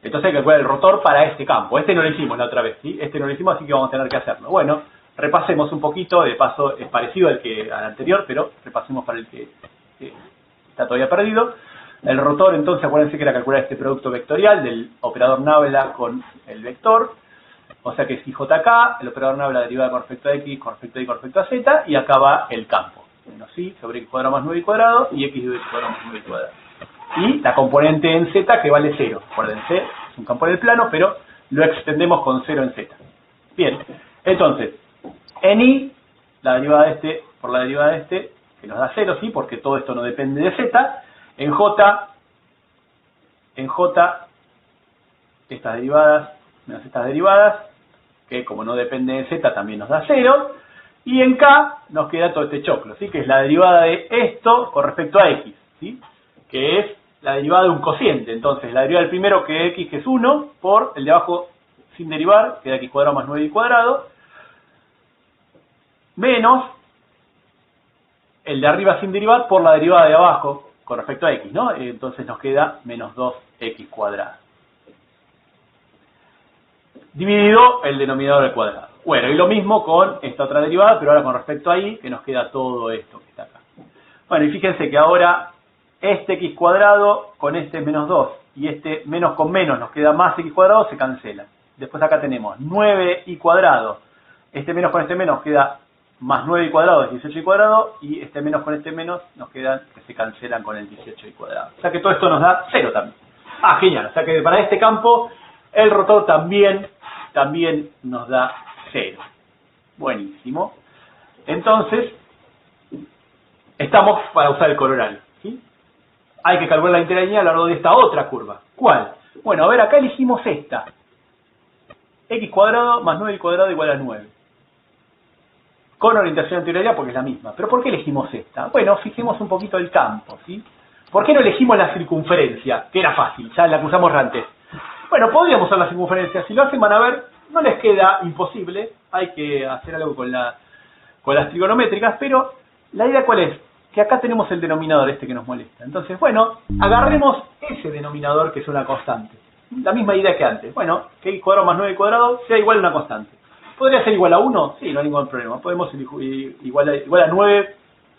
Entonces hay que calcular el rotor para este campo. Este no lo hicimos la otra vez, ¿sí? Este no lo hicimos, así que vamos a tener que hacerlo. Bueno, repasemos un poquito, de paso es parecido al anterior, pero repasemos para el que está todavía perdido. El rotor, entonces, acuérdense que era calcular este producto vectorial del operador Nabla con el vector. O sea que es IJK, el operador Nabla derivada con respecto a X, con respecto a Y, con respecto a Z, y acá va el campo. Menos Y sobre X cuadrado más 9Y cuadrado, y X de X cuadrado más 9Y cuadrado. Y la componente en Z que vale 0. Acuérdense, es un campo en el plano, pero lo extendemos con 0 en Z. Bien, entonces, en Y, la derivada de este por la derivada de este, que nos da 0, ¿sí? Porque todo esto no depende de Z. En J, estas derivadas menos estas derivadas, que como no depende de Z también nos da 0. Y en K nos queda todo este choclo, ¿sí? Que es la derivada de esto con respecto a X, ¿sí? Que es la derivada de un cociente. Entonces, la derivada del primero, que X, que es 1, por el de abajo sin derivar, que da X cuadrado más 9Y cuadrado, menos el de arriba sin derivar por la derivada de abajo con respecto a X, ¿no? Entonces nos queda menos 2X cuadrado. Dividido el denominador al cuadrado. Bueno, y lo mismo con esta otra derivada, pero ahora con respecto a Y, que nos queda todo esto que está acá. Bueno, y fíjense que ahora este X cuadrado con este menos 2 y este menos con menos nos queda más X cuadrado, se cancela. Después acá tenemos 9Y cuadrado. Este menos con este menos queda más 9Y cuadrado es 18Y cuadrado, y este menos con este menos nos quedan que se cancelan con el 18Y cuadrado. O sea que todo esto nos da 0 también. Ah, genial. O sea que para este campo el rotor también nos da 0. Buenísimo. Entonces, estamos para usar el coronario, ¿sí? Hay que calcular la integralidad a lo largo de esta otra curva. ¿Cuál? Bueno, a ver, acá elegimos esta. X cuadrado más 9Y cuadrado igual a 9. Con orientación a integralidad porque es la misma. ¿Pero por qué elegimos esta? Bueno, fijemos un poquito el campo, ¿sí? ¿Por qué no elegimos la circunferencia? Que era fácil, ya la que usamos antes. Bueno, podríamos usar la circunferencia. Si lo hacen, van a ver, no les queda imposible. Hay que hacer algo con las trigonométricas, pero la idea ¿cuál es? Que acá tenemos el denominador este que nos molesta. Entonces, bueno, agarremos ese denominador que es una constante. La misma idea que antes. Bueno, que X cuadrado más 9Y cuadrado sea igual a una constante. ¿Podría ser igual a 1? Sí, no hay ningún problema. Podemos ser igual a 9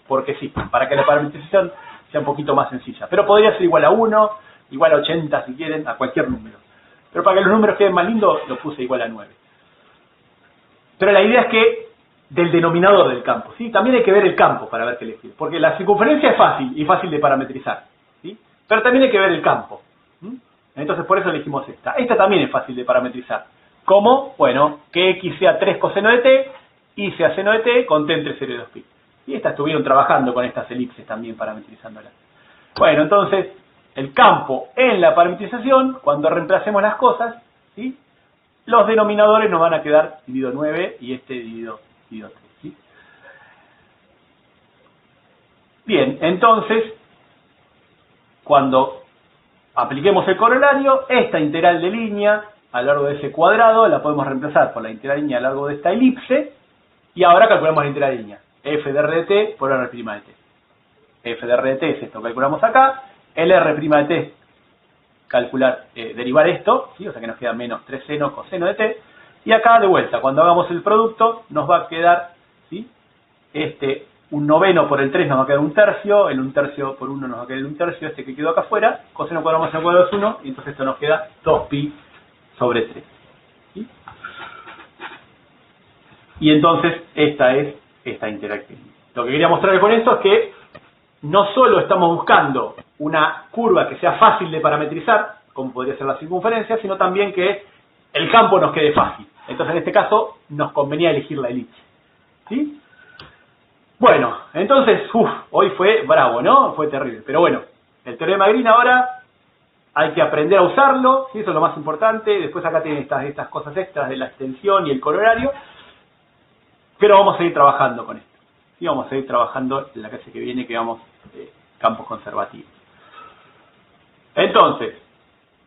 porque sí, para que la parametrización sea un poquito más sencilla. Pero podría ser igual a 1, igual a 80 si quieren, a cualquier número. Pero para que los números queden más lindos, lo puse igual a 9. Pero la idea es que del denominador del campo, ¿sí? También hay que ver el campo para ver qué elegir. Porque la circunferencia es fácil y fácil de parametrizar, ¿sí? Pero también hay que ver el campo. Entonces por eso elegimos esta. Esta también es fácil de parametrizar. ¿Cómo? Bueno, que X sea 3 coseno de t, Y sea seno de t, con t entre 0 y 2pi. Y estas estuvieron trabajando con estas elipses también parametrizándolas. Bueno, entonces, el campo en la parametrización, cuando reemplacemos las cosas, ¿sí? Los denominadores nos van a quedar dividido 9 y este dividido 3. ¿Sí? Bien, entonces, cuando apliquemos el corolario, esta integral de línea a lo largo de ese cuadrado la podemos reemplazar por la integral de línea a lo largo de esta elipse, y ahora calculamos la integral de línea, f de r de t por r' de t. F de r de t es esto que calculamos acá, el r' de t, calcular, derivar esto, ¿sí? O sea que nos queda menos 3 seno coseno de t, y acá de vuelta, cuando hagamos el producto, nos va a quedar, ¿sí? Un noveno por el 3 nos va a quedar un tercio, el 1/3 por 1 nos va a quedar un tercio, este que quedó acá afuera, coseno cuadrado más seno cuadrado es 1, y entonces esto nos queda 2pi sobre 3. ¿Sí? Y entonces esta es esta integral. Lo que quería mostrarles con esto es que no solo estamos buscando una curva que sea fácil de parametrizar, como podría ser la circunferencia, sino también que el campo nos quede fácil. Entonces en este caso nos convenía elegir la elipse. ¿Sí? Bueno, entonces, hoy fue bravo, ¿no? Fue terrible. Pero bueno, el teorema de Green ahora hay que aprender a usarlo, ¿sí? Eso es lo más importante. Después acá tienen estas cosas extras de la extensión y el corolario. Pero vamos a ir trabajando con esto. ¿Sí? Vamos a ir trabajando en la clase que viene, que vamos campos conservativos. Entonces,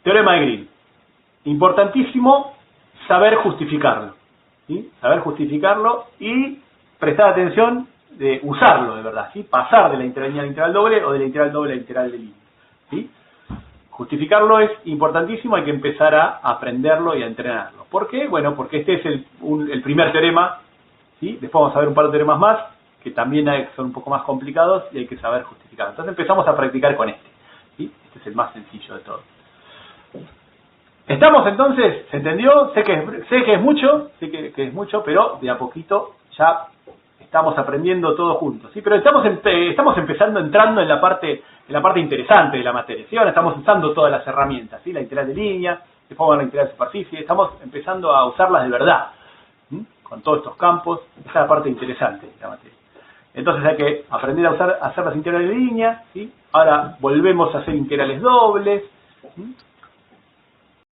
teorema de Green. Importantísimo saber justificarlo. ¿Sí? Saber justificarlo y prestar atención de usarlo de verdad, ¿sí? Pasar de la integral lineal a la integral doble o de la integral doble a la integral de línea, ¿sí? Justificarlo es importantísimo, hay que empezar a aprenderlo y a entrenarlo. ¿Por qué? Bueno, porque este es el primer teorema, ¿sí? Después vamos a ver un par de teoremas más que también son un poco más complicados y hay que saber justificarlo. Entonces empezamos a practicar con este, ¿sí? Este Este es el más sencillo de todos. ¿Estamos entonces? ¿Se entendió? Sé que es mucho, es mucho, pero de a poquito ya estamos aprendiendo todos juntos, ¿sí? Pero estamos entrando en la parte interesante de la materia, ¿sí? Ahora estamos usando todas las herramientas, ¿sí? La integral de línea, después la integral de superficie, estamos empezando a usarlas de verdad, ¿sí? Con todos estos campos. Esa es la parte interesante de la materia. Entonces hay que aprender a hacer las integrales de línea, ¿sí? Ahora volvemos a hacer integrales dobles, ¿sí?